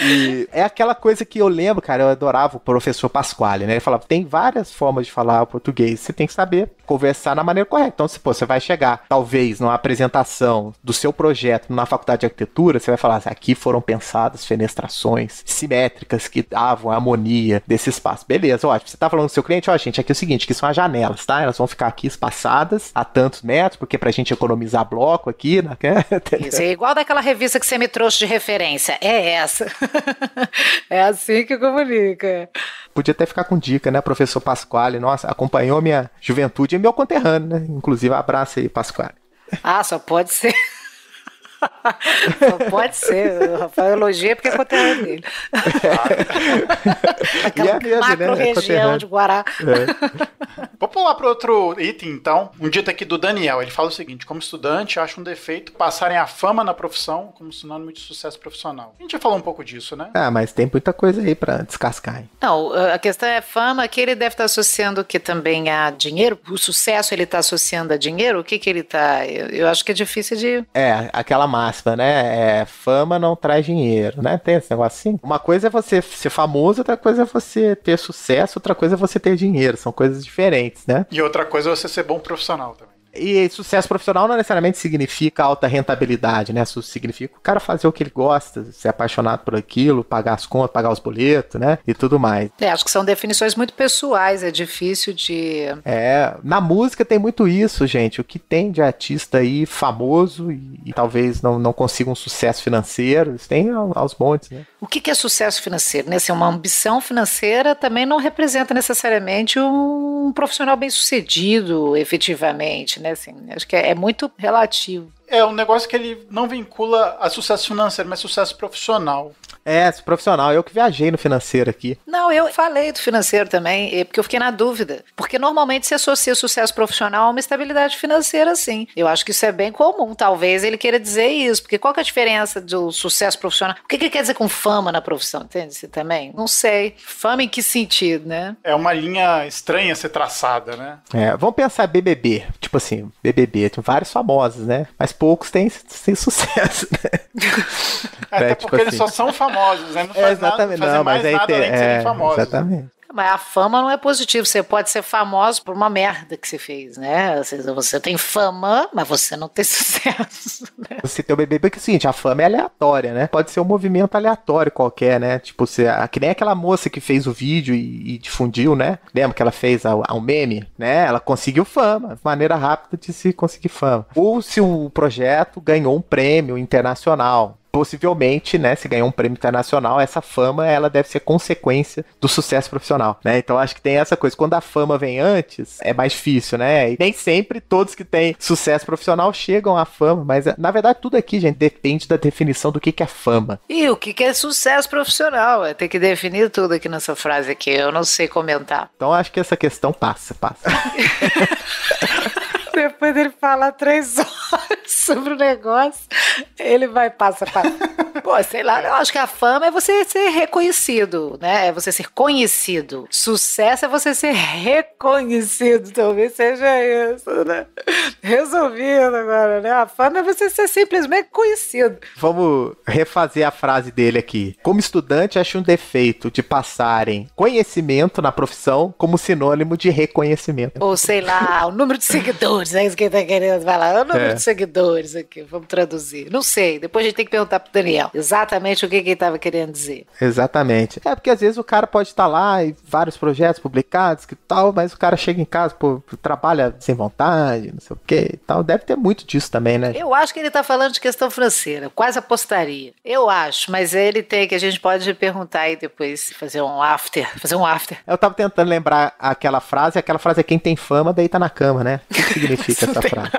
E é aquela coisa que eu lembro, cara, eu adorava o professor Pasquale, né? Ele falava, tem várias formas de falar o português, você tem que saber conversar na maneira correta. Então, se você vai chegar, talvez, numa apresentação do seu projeto na faculdade de arquitetura, você vai falar assim, aqui foram pensadas fenestrações simétricas que davam a harmonia desse espaço. Beleza, ótimo. Você tá falando do seu cliente, ó, gente, aqui é o seguinte, aqui são as janelas, tá? Elas vão ficar aqui espaçadas a tantos metros, porque pra gente economizar bloco aqui, né? Isso é igual daquela revista que você me trouxe de referência. É essa. É assim que comunica. Podia até ficar com dica, né? Professor Pasquale, nossa, acompanhou minha juventude e meu conterrâneo, né? Inclusive, abraço aí, Pasquale. Ah, só pode ser. Só pode ser. O Rafael elogia porque é conterrâneo dele. Aquela macro-região de Guará. Vou pular para outro item, então. Um dito aqui do Daniel. Ele fala o seguinte, como estudante, acho um defeito passarem a fama na profissão como sinônimo de sucesso profissional. A gente já falou um pouco disso, né? Ah, mas tem muita coisa aí para descascar, hein? Não, a questão é fama, que ele deve estar associando que também a dinheiro. O sucesso ele está associando a dinheiro? O que ele está... Eu acho que é difícil de... Aquela máxima, né? Fama não traz dinheiro, né? Tem esse negócio assim. Uma coisa é você ser famoso, outra coisa é você ter sucesso, outra coisa é você ter dinheiro. São coisas diferentes, né? E outra coisa é você ser bom profissional também. E sucesso profissional não necessariamente significa alta rentabilidade, né? Isso significa o cara fazer o que ele gosta, ser apaixonado por aquilo, pagar as contas, pagar os boletos, né? E tudo mais. Acho que são definições muito pessoais, é difícil de... Na música tem muito isso, gente. O que tem de artista aí famoso e talvez não consiga um sucesso financeiro, isso tem aos montes, né? O que é sucesso financeiro? Né? Assim, uma ambição financeira também não representa necessariamente um profissional bem-sucedido, efetivamente, né? Assim, acho que é muito relativo. É um negócio que ele não vincula a sucesso financeiro, mas sucesso profissional. Profissional. Eu que viajei no financeiro aqui. Não, eu falei do financeiro também, porque eu fiquei na dúvida. Porque normalmente se associa o sucesso profissional a uma estabilidade financeira, sim. Eu acho que isso é bem comum. Talvez ele queira dizer isso. Porque qual que é a diferença do sucesso profissional? O que ele quer dizer com fama na profissão? Entende? Você também? Não sei. Fama em que sentido, né? É uma linha estranha a ser traçada, né? Vamos pensar BBB. Tipo assim, BBB. Tem vários famosos, né? Mas poucos têm sucesso, né? Até porque eles só são famosos, né? Não faz exatamente, nada, não mais nada além de serem famosos. Exatamente. Mas a fama não é positiva, você pode ser famoso por uma merda que você fez, né? Você tem fama, mas você não tem sucesso, né? Você tem o BBB que é o seguinte, a fama é aleatória, né? Pode ser um movimento aleatório qualquer, né? Tipo, que nem aquela moça que fez o vídeo e difundiu, né? Lembra que ela fez um meme, né? Ela conseguiu fama, maneira rápida de se conseguir fama. Ou se o projeto ganhou um prêmio internacional. possivelmente, né, se ganhar um prêmio internacional, essa fama, ela deve ser consequência do sucesso profissional, né? Então acho que tem essa coisa, quando a fama vem antes, é mais difícil, né? E nem sempre todos que têm sucesso profissional chegam à fama, mas na verdade tudo aqui, gente, depende da definição do que é fama. E o que é sucesso profissional? Tem que definir tudo aqui nessa frase aqui, eu não sei comentar. Então acho que essa questão passa. Depois dele falar 3 horas sobre o negócio, ele vai passa. Pô, sei lá, eu acho que a fama é você ser reconhecido, né? É você ser conhecido. Sucesso é você ser reconhecido, talvez seja isso, né? Resolvido agora, né? A fama é você ser simplesmente conhecido. Vamos refazer a frase dele aqui. Como estudante, acho um defeito de passarem conhecimento na profissão como sinônimo de reconhecimento. Ou sei lá, o número de seguidores. É isso que ele tá querendo falar. O número de seguidores aqui, vamos traduzir. Não sei, depois a gente tem que perguntar pro Daniel exatamente o que ele tava querendo dizer. Exatamente. É porque às vezes o cara pode estar lá e vários projetos publicados que tal, mas o cara chega em casa, pô, trabalha sem vontade, não sei o que e tal. Deve ter muito disso também, né? Eu acho que ele tá falando de questão financeira, quase apostaria. Eu acho, mas ele tem que a gente pode perguntar aí depois, fazer um after. Eu tava tentando lembrar aquela frase é quem tem fama deita na cama, né? O que significa essa frase?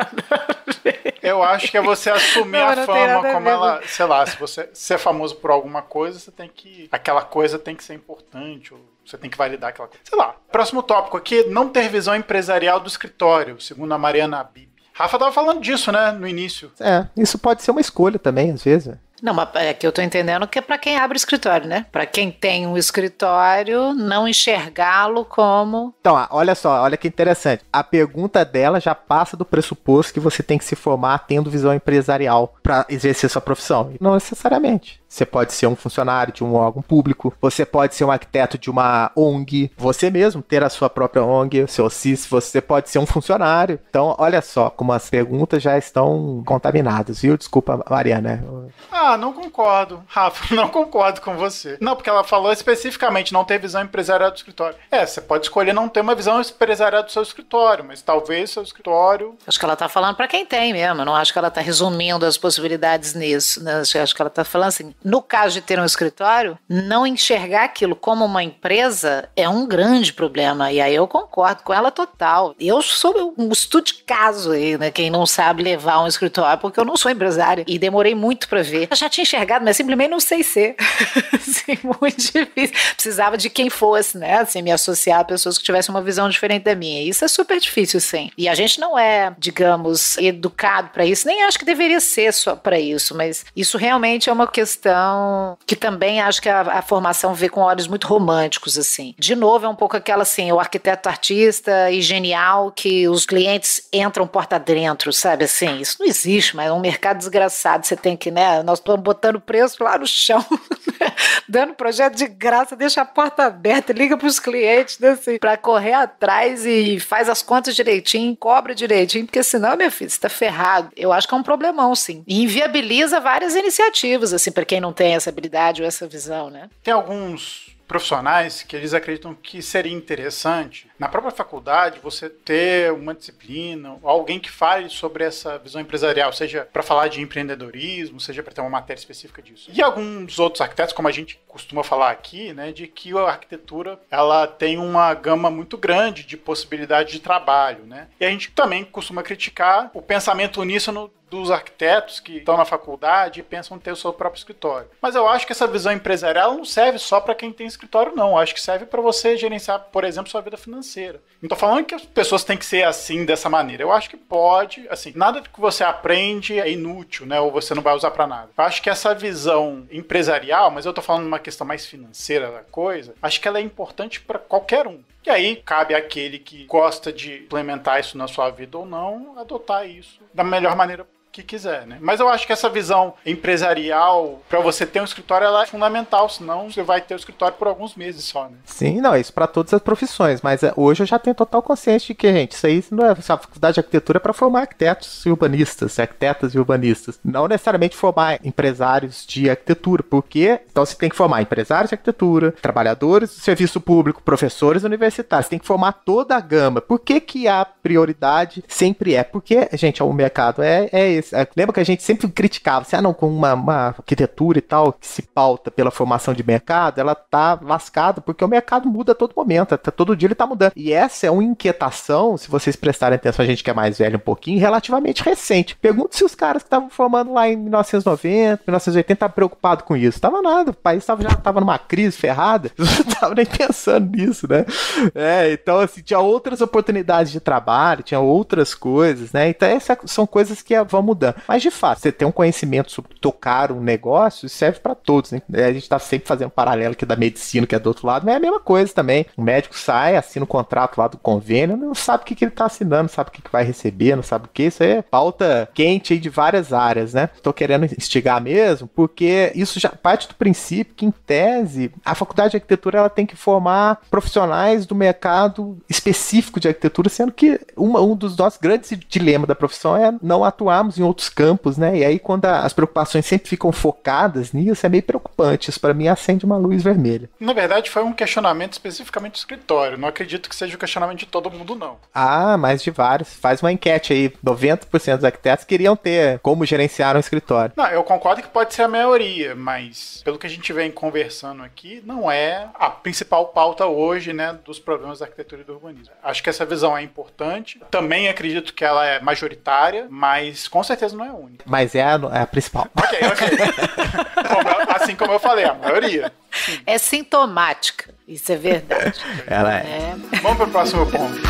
Eu acho que é você assumir a fama como ela, sei lá, se você é famoso por alguma coisa, você tem que, aquela coisa tem que ser importante, ou você tem que validar aquela coisa. Sei lá. Próximo tópico aqui, não ter visão empresarial do escritório, segundo a Mariana Abib. Rafa tava falando disso, né, no início. Isso pode ser uma escolha também, às vezes. Não, mas é que eu tô entendendo que é pra quem abre o escritório, né? Pra quem tem um escritório, não enxergá-lo como... Então, olha só, olha que interessante. A pergunta dela já passa do pressuposto que você tem que se formar tendo visão empresarial pra exercer sua profissão. Não necessariamente. Você pode ser um funcionário de um órgão público, você pode ser um arquiteto de uma ONG, você mesmo ter a sua própria ONG, o seu CIS, você pode ser um funcionário. Então, olha só como as perguntas já estão contaminadas, viu? Desculpa, Mariana. Não concordo, Rafa, não concordo com você. Não, porque ela falou especificamente não ter visão empresarial do escritório. Você pode escolher não ter uma visão empresarial do seu escritório, mas talvez seu escritório... Acho que ela tá falando pra quem tem mesmo, eu não acho que ela tá resumindo as possibilidades nisso, né? Acho que ela tá falando assim, no caso de ter um escritório, não enxergar aquilo como uma empresa é um grande problema, e aí eu concordo com ela total. Eu sou um estudo de caso aí, né? Quem não sabe levar um escritório, porque eu não sou empresária, e demorei muito pra ver. Eu já tinha enxergado, mas simplesmente não sei ser. Assim, muito difícil. Precisava de quem fosse, né? Assim, me associar a pessoas que tivessem uma visão diferente da minha. Isso é super difícil, sim. E a gente não é, digamos, educado pra isso. Nem acho que deveria ser só pra isso, mas isso realmente é uma questão que também acho que a formação vê com olhos muito românticos, assim. De novo, é um pouco aquela, assim, o arquiteto artista e genial que os clientes entram porta dentro, sabe? Assim, isso não existe, mas é um mercado desgraçado. Você tem que, né? Nós estamos botando preço lá no chão, dando projeto de graça, deixa a porta aberta, liga para os clientes, né, assim, para correr atrás e faz as contas direitinho, cobra direitinho, porque senão, meu filho, você tá ferrado. Eu acho que é um problemão, sim. E inviabiliza várias iniciativas, assim, para quem não tem essa habilidade ou essa visão, né? Tem alguns profissionais que eles acreditam que seria interessante, na própria faculdade, você ter uma disciplina, alguém que fale sobre essa visão empresarial, seja para falar de empreendedorismo, seja para ter uma matéria específica disso. E alguns outros arquitetos, como a gente costuma falar aqui, né, de que a arquitetura ela tem uma gama muito grande de possibilidades de trabalho, né? E a gente também costuma criticar o pensamento uníssono dos arquitetos que estão na faculdade e pensam ter o seu próprio escritório. Mas eu acho que essa visão empresarial não serve só para quem tem escritório, não. Eu acho que serve para você gerenciar, por exemplo, sua vida financeira. Não estou falando que as pessoas têm que ser assim, dessa maneira. Eu acho que pode, assim, nada que você aprende é inútil, né? Ou você não vai usar para nada. Eu acho que essa visão empresarial, mas eu estou falando uma questão mais financeira da coisa, acho que ela é importante para qualquer um. E aí, cabe àquele que gosta de implementar isso na sua vida ou não, adotar isso da melhor maneira que quiser, né? Mas eu acho que essa visão empresarial, para você ter um escritório, ela é fundamental, senão você vai ter o escritório por alguns meses só, né? Sim, não, isso para todas as profissões, mas hoje eu já tenho total consciência de que, gente, isso aí não é, a faculdade de arquitetura é para formar arquitetos e urbanistas, arquitetas e urbanistas, não necessariamente formar empresários de arquitetura, porque então você tem que formar empresários de arquitetura, trabalhadores do serviço público, professores universitários, você tem que formar toda a gama. Por que que a prioridade sempre é? Porque, gente, o mercado é esse. lembra que a gente sempre criticava, assim, não, com uma arquitetura e tal, que se pauta pela formação de mercado, ela tá lascada, porque o mercado muda a todo momento, todo dia ele tá mudando. E essa é uma inquietação, se vocês prestarem atenção, a gente que é mais velho um pouquinho, relativamente recente. Pergunto se os caras que estavam formando lá em 1990, 1980, estavam preocupados com isso. Tava nada, o país já tava numa crise ferrada, não tava nem pensando nisso, né? Então, assim, tinha outras oportunidades de trabalho, tinha outras coisas, né? Então, essas são coisas que vão mudando. Mas, de fato, você ter um conhecimento sobre tocar um negócio, isso serve para todos, né? A gente tá sempre fazendo paralelo aqui da medicina, que é do outro lado, mas é a mesma coisa também. O médico sai, assina um contrato lá do convênio, não sabe o que ele tá assinando, não sabe o que vai receber, não sabe o que. Isso aí é pauta quente aí de várias áreas, né? Tô querendo instigar mesmo, porque isso já parte do princípio que, em tese, a faculdade de arquitetura ela tem que formar profissionais do mercado específico de arquitetura, sendo que um dos nossos grandes dilemas da profissão é não atuarmos em outros campos, né? E aí, quando as preocupações sempre ficam focadas nisso, é meio preocupante. Isso, para mim, acende uma luz vermelha. Na verdade, foi um questionamento especificamente do escritório. Não acredito que seja o questionamento de todo mundo, não. Mais de vários. Faz uma enquete aí. 90% dos arquitetos queriam ter como gerenciar um escritório. Não, eu concordo que pode ser a maioria, mas pelo que a gente vem conversando aqui, não é a principal pauta hoje, né, dos problemas da arquitetura e do urbanismo. Acho que essa visão é importante. Também acredito que ela é majoritária, mas com certeza não é a única. Mas é a principal. Ok. Assim como eu falei, a maioria. Sim. É sintomática, isso é verdade. Ela é. Vamos para o próximo ponto.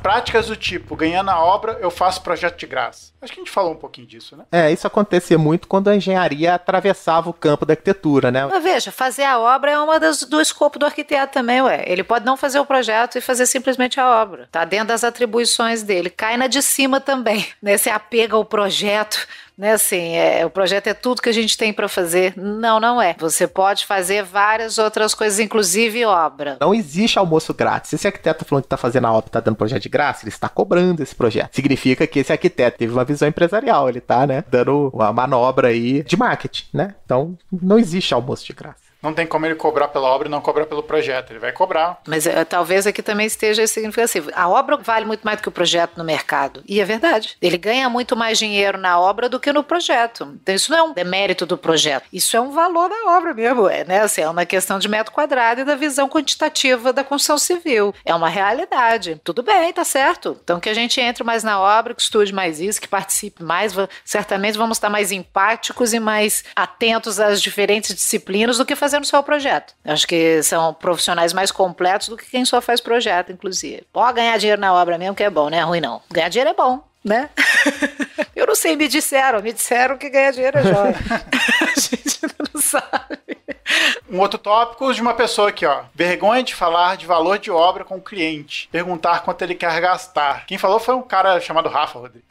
Práticas do tipo, ganhando a obra, eu faço projeto de graça. Acho que a gente falou um pouquinho disso, né? Isso acontecia muito quando a engenharia atravessava o campo da arquitetura, né? Mas veja, fazer a obra é uma do escopo do arquiteto também, ué. Ele pode não fazer o projeto e fazer simplesmente a obra. Tá dentro das atribuições dele. Cai na de cima também, né? Se apega ao projeto, né? Assim, o projeto é tudo que a gente tem para fazer. Não é. Você pode fazer várias outras coisas, inclusive obra. Não existe almoço grátis. Se esse arquiteto tá falando que tá fazendo a obra, tá dando projeto de graça, ele está cobrando esse projeto. Significa que esse arquiteto teve uma visão empresarial, ele tá, né, dando uma manobra aí de marketing, né? Então, não existe almoço de graça. Não tem como ele cobrar pela obra e não cobrar pelo projeto. Ele vai cobrar. Mas talvez aqui também esteja significativo. A obra vale muito mais do que o projeto no mercado. E é verdade. Ele ganha muito mais dinheiro na obra do que no projeto. Então isso não é um demérito do projeto. Isso é um valor da obra mesmo. Né? Assim, é uma questão de metro quadrado e da visão quantitativa da construção civil. É uma realidade. Tudo bem, tá certo. Então que a gente entre mais na obra, que estude mais isso, que participe mais. Certamente vamos estar mais empáticos e mais atentos às diferentes disciplinas do que fazendo só o projeto. Acho que são profissionais mais completos do que quem só faz projeto, inclusive. Pode ganhar dinheiro na obra mesmo, que é bom, não é ruim não. Ganhar dinheiro é bom, né? Eu não sei, me disseram que ganhar dinheiro é jóia. A gente não sabe. Um outro tópico de uma pessoa aqui, ó. Vergonha de falar de valor de obra com o cliente. Perguntar quanto ele quer gastar. Quem falou foi um cara chamado Rafa, Rodrigo.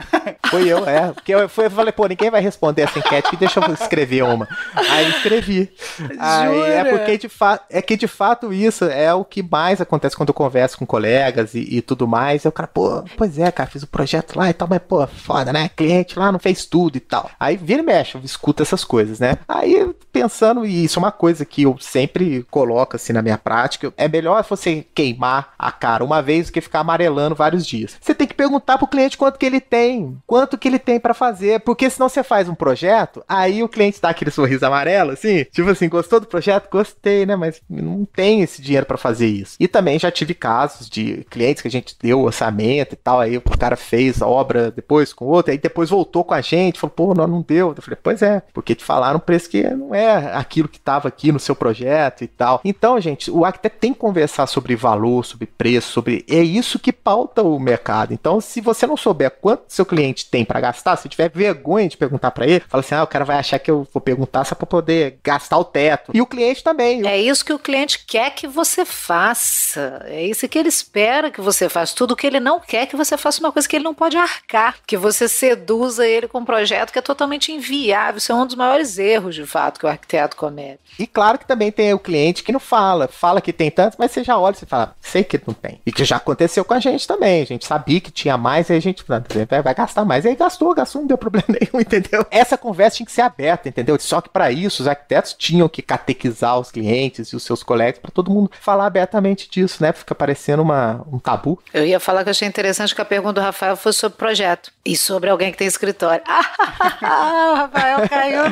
Foi eu, Porque eu falei, ninguém vai responder essa enquete, deixa eu escrever uma. Aí escrevi. Aí é porque de fato isso é o que mais acontece quando eu converso com colegas e tudo mais. Aí o cara, pois é, cara, fiz o projeto lá e tal, mas foda, né? Cliente lá não fez tudo e tal. Aí vira e mexe, eu escuto essas coisas, né? Aí pensando, e isso é uma coisa que eu sempre coloco assim na minha prática, é melhor você queimar a cara uma vez do que ficar amarelando vários dias. Você tem que perguntar pro cliente quanto que ele tem para fazer, porque senão você faz um projeto, aí o cliente dá aquele sorriso amarelo, assim, tipo assim, gostou do projeto? Gostei, né? Mas não tem esse dinheiro para fazer isso. E também já tive casos de clientes que a gente deu orçamento e tal, aí o cara fez a obra depois com outro, aí depois voltou com a gente, falou, não deu. Eu falei, pois é, porque te falaram um preço que não é aquilo que estava aqui no seu projeto e tal. Então, gente, o arquiteto tem que conversar sobre valor, sobre preço, é isso que pauta o mercado. Então, se você não souber quanto seu cliente tem para gastar, se tiver vergonha de perguntar para ele, fala assim, o cara vai achar que eu vou perguntar só para poder gastar o teto. E o cliente também. É isso que o cliente quer que você faça. É isso que ele espera que você faça. Tudo que ele não quer que você faça uma coisa que ele não pode arcar. Que você seduza ele com um projeto que é totalmente inviável. Isso é um dos maiores erros, de fato, que o arquiteto comete. E claro que também tem o cliente que não fala que tem tanto, mas você já olha e você fala, sei que não tem. E que já aconteceu com a gente também. A gente sabia que tinha mais, aí a gente vai gastar mais. Aí gastou, não deu problema nenhum, entendeu? Essa conversa tinha que ser aberta, entendeu? Só que para isso, os arquitetos tinham que catequizar os clientes e os seus colegas para todo mundo falar abertamente disso, né? Fica parecendo um tabu. Eu ia falar que eu achei interessante que a pergunta do Rafael foi sobre projeto e sobre alguém que tem escritório. O Rafael caiu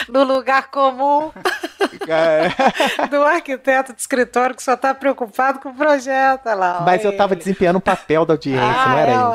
no lugar comum do arquiteto de escritório que só está preocupado com o projeto. Lá, mas eu estava desempenhando um papel da audiência, não era eu.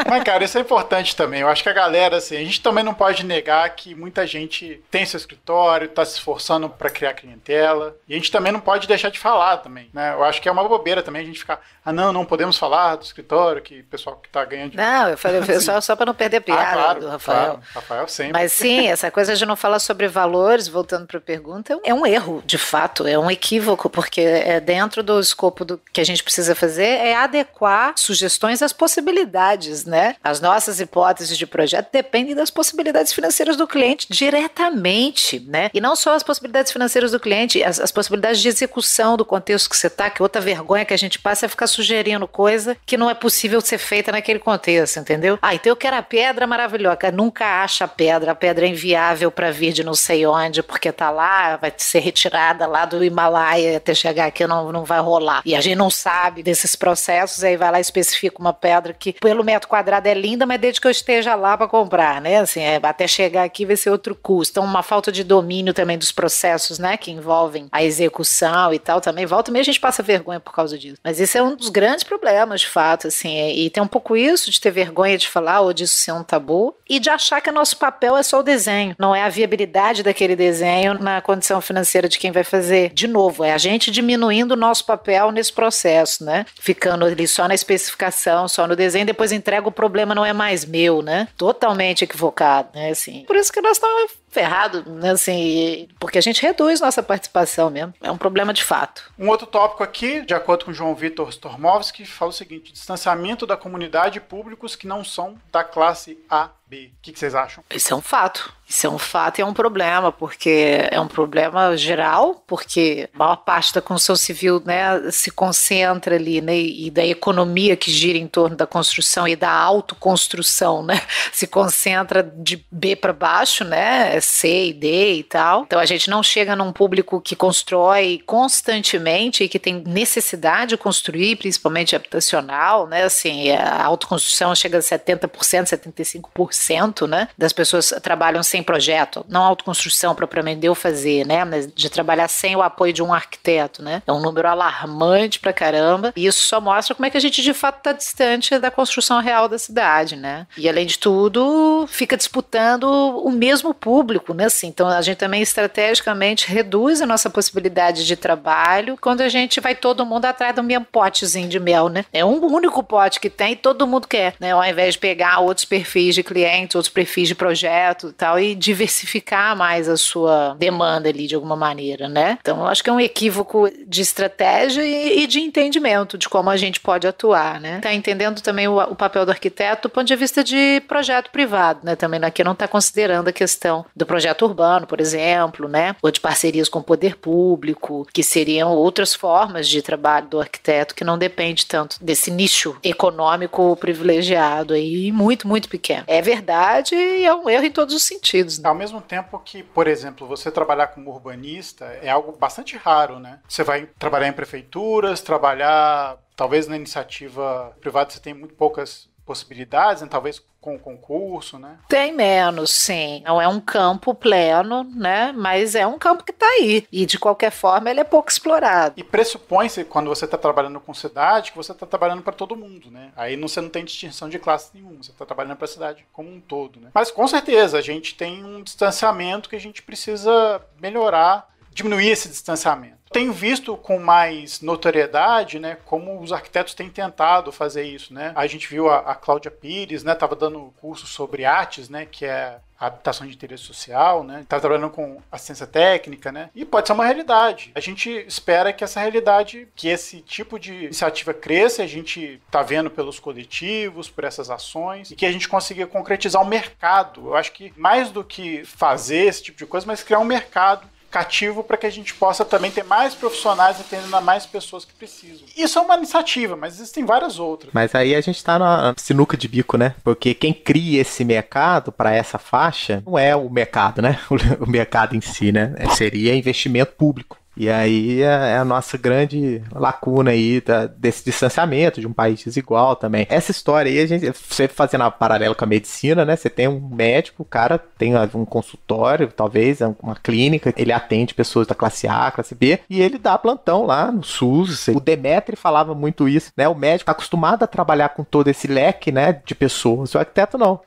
Mas, cara, isso é importante também. Eu acho que a galera, assim, a gente também não pode negar que muita gente tem seu escritório, está se esforçando para criar clientela, e a gente também não pode deixar de falar também, né? Eu acho que é uma bobeira também a gente ficar, não podemos falar do escritório, que o pessoal que está ganhando... Não, eu falei só para não perder a piada claro, do Rafael. Claro, Rafael sempre. Mas sim, essa coisa de não falar sobre valores, voltando para a pergunta, é um erro, de fato, é um equívoco, porque dentro do escopo do que a gente precisa fazer é adequar sugestões às possibilidades, né? As nossas hipóteses de projeto dependem das possibilidades financeiras do cliente diretamente, né? E não só as possibilidades financeiras do cliente, as possibilidades de execução do contexto que você está, que outra vergonha que a gente passa é ficar sugerindo coisa que não é possível ser feita naquele contexto, entendeu? Então eu quero a pedra maravilhosa, nunca acha a pedra é inviável para vir de não sei onde, porque tá lá, vai ser retirada lá do Himalaia até chegar aqui, não vai rolar. E a gente não sabe desses processos, aí vai lá e especifica uma pedra que pelo metro quadrado é linda, mas desde que eu esteja lá para comprar, né? Assim, até chegar aqui vai ser outro custo. Então, uma falta de domínio também dos processos, né? Que envolvem a execução e tal também. Volta e meia a gente passa vergonha por causa disso. Mas esse é um dos grandes problemas, de fato, assim. E tem um pouco isso de ter vergonha de falar ou disso ser um tabu e de achar que o nosso papel é só o desenho. Não é a viabilidade daquele desenho na condição financeira de quem vai fazer. De novo, é a gente diminuindo o nosso papel nesse processo, né? Ficando ali só na especificação, só no desenho, depois entrega o problema não é mais meu, né? Totalmente equivocado, né? Assim, por isso que nós estamos ferrados, né? Assim, porque a gente reduz nossa participação mesmo. É um problema de fato. Um outro tópico aqui, de acordo com o João Vitor Stormovski, fala o seguinte: distanciamento da comunidade e públicos que não são da classe A, B. O que vocês acham? Isso é um fato. Isso é um fato e é um problema, porque é um problema geral, porque a maior parte da construção civil, né, se concentra ali, né, e da economia que gira em torno da construção e da autoconstrução, né, se concentra de B para baixo, né, C e D e tal. Então a gente não chega num público que constrói constantemente e que tem necessidade de construir, principalmente habitacional, né, assim, a autoconstrução chega a 70%, 75%, né, das pessoas trabalham sem projeto, não autoconstrução propriamente de eu fazer, né, mas de trabalhar sem o apoio de um arquiteto, né, é um número alarmante pra caramba, e isso só mostra como é que a gente de fato está distante da construção real da cidade, né, e além de tudo, fica disputando o mesmo público, né, assim, então a gente também estrategicamente reduz a nossa possibilidade de trabalho quando a gente vai todo mundo atrás do mesmo potezinho de mel, né, é um único pote que tem e todo mundo quer, né, ao invés de pegar outros perfis de clientes, outros perfis de projeto e tal, e diversificar mais a sua demanda ali de alguma maneira, né? Então, eu acho que é um equívoco de estratégia e de entendimento de como a gente pode atuar, né? Tá entendendo também o papel do arquiteto do ponto de vista de projeto privado, né? Também aqui não está considerando a questão do projeto urbano, por exemplo, né? Ou de parcerias com o poder público, que seriam outras formas de trabalho do arquiteto que não depende tanto desse nicho econômico privilegiado aí, muito, muito pequeno. É verdade e é um erro em todos os sentidos. Ao mesmo tempo que, por exemplo, você trabalhar como urbanista é algo bastante raro, né? Você vai trabalhar em prefeituras, trabalhar, talvez na iniciativa privada você tem muito poucas possibilidades, né? Talvez com concurso, né? Tem menos, sim. Não é um campo pleno, né? Mas é um campo que está aí. E, de qualquer forma, ele é pouco explorado. E pressupõe-se, quando você está trabalhando com cidade, que você está trabalhando para todo mundo, né? Aí você não tem distinção de classe nenhuma. Você está trabalhando para a cidade como um todo, né? Mas, com certeza, a gente tem um distanciamento que a gente precisa melhorar, diminuir esse distanciamento. Tenho visto com mais notoriedade, né, como os arquitetos têm tentado fazer isso, né? A gente viu a Cláudia Pires, né, estava dando curso sobre ATES, né, que é a habitação de interesse social, né? Está trabalhando com assistência técnica, né? E pode ser uma realidade. A gente espera que essa realidade, que esse tipo de iniciativa cresça, a gente está vendo pelos coletivos, por essas ações, e que a gente consiga concretizar um mercado. Eu acho que mais do que fazer esse tipo de coisa, mas criar um mercado cativo para que a gente possa também ter mais profissionais atendendo a mais pessoas que precisam. Isso é uma iniciativa, mas existem várias outras. Mas aí a gente tá na sinuca de bico, né? Porque quem cria esse mercado para essa faixa não é o mercado, né? O mercado em si, né? Seria investimento público. E aí é a nossa grande lacuna aí desse distanciamento de um país desigual também. Essa história aí, você fazendo a paralelo com a medicina, né? Você tem um médico, o cara tem um consultório, talvez, uma clínica, ele atende pessoas da classe A, classe B, e ele dá plantão lá no SUS. O Demetri falava muito isso, né? O médico tá acostumado a trabalhar com todo esse leque, né, de pessoas. O arquiteto não.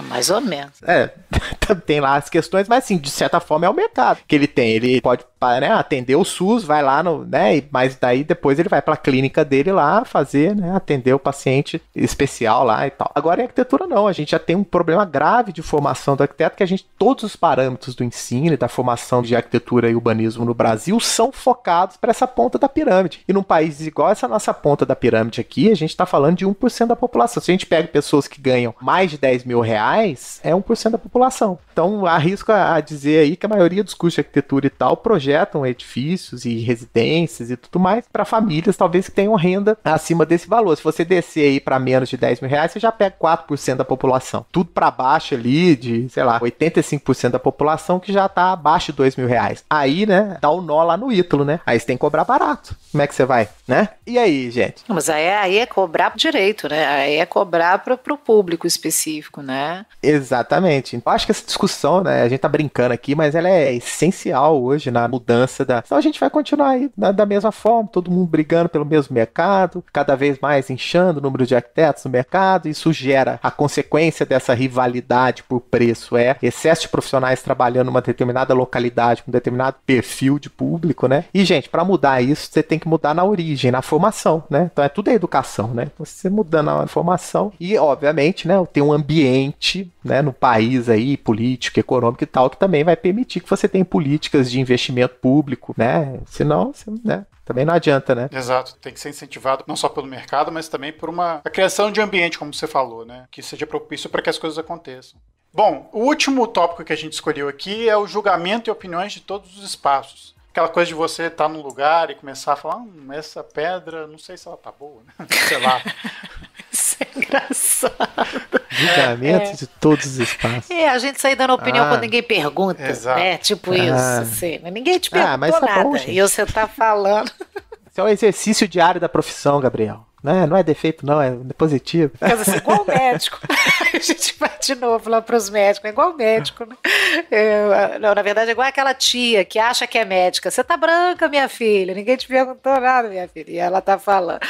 Mais ou menos. Tem lá as questões, mas assim, de certa forma é o mercado que ele tem. Ele pode, né, atender o SUS, vai lá no, né, mas daí depois ele vai para a clínica dele lá fazer, né, atender o paciente especial lá e tal. Agora em arquitetura não, a gente já tem um problema grave de formação do arquiteto, que todos os parâmetros do ensino e da formação de arquitetura e urbanismo no Brasil são focados para essa ponta da pirâmide. E num país igual essa nossa ponta da pirâmide aqui, a gente está falando de 1% da população. Se a gente pega pessoas que ganham mais de 10 mil reais, é 1% da população. Então, arrisco a dizer aí que a maioria dos cursos de arquitetura e tal projetam edifícios e residências e tudo mais para famílias, talvez, que tenham renda acima desse valor. Se você descer aí para menos de 10 mil reais, você já pega 4% da população. Tudo para baixo ali de, sei lá, 85% da população que já tá abaixo de 2 mil reais. Aí, né, dá o nó lá no Ítalo, né? Aí você tem que cobrar barato. Como é que você vai, né? E aí, gente? Mas aí é cobrar direito, né? Aí é cobrar para o público específico, né? Exatamente. Eu acho que essa discussão, né, a gente tá brincando aqui, mas ela é essencial hoje na mudança da... Então a gente vai continuar aí da mesma forma, todo mundo brigando pelo mesmo mercado, cada vez mais inchando o número de arquitetos no mercado. Isso gera a consequência dessa rivalidade por preço, excesso de profissionais trabalhando numa determinada localidade, com um determinado perfil de público, né? E, gente, para mudar isso, você tem que mudar na origem, na formação, né? Então é tudo a educação, né? Então, você mudando a formação e, obviamente, né, tem um ambiente, né, no país aí, político, econômico e tal, que também vai permitir que você tenha políticas de investimento público, né? Senão, né, também não adianta, né? Exato, tem que ser incentivado não só pelo mercado, mas também por a criação de ambiente, como você falou, né? Que seja propício para que as coisas aconteçam. Bom, o último tópico que a gente escolheu aqui é o julgamento e opiniões de todos os espaços. Aquela coisa de você estar num lugar e começar a falar, essa pedra, não sei se ela tá boa, né? Sei lá. Isso é engraçado. Julgamento de todos os espaços. A gente sair dando opinião quando ninguém pergunta, exato. né? Tipo isso, assim. Ninguém te perguntou mas tá nada. bom, gente. E você tá falando. Isso é um exercício diário da profissão, Gabriel. Não é defeito, não, é positivo. Mas assim, igual o médico. A gente vai de novo lá para os médicos, é igual o médico, né? Não, na verdade, é igual aquela tia que acha que é médica. Você tá branca, minha filha, ninguém te perguntou nada, minha filha. E ela tá falando.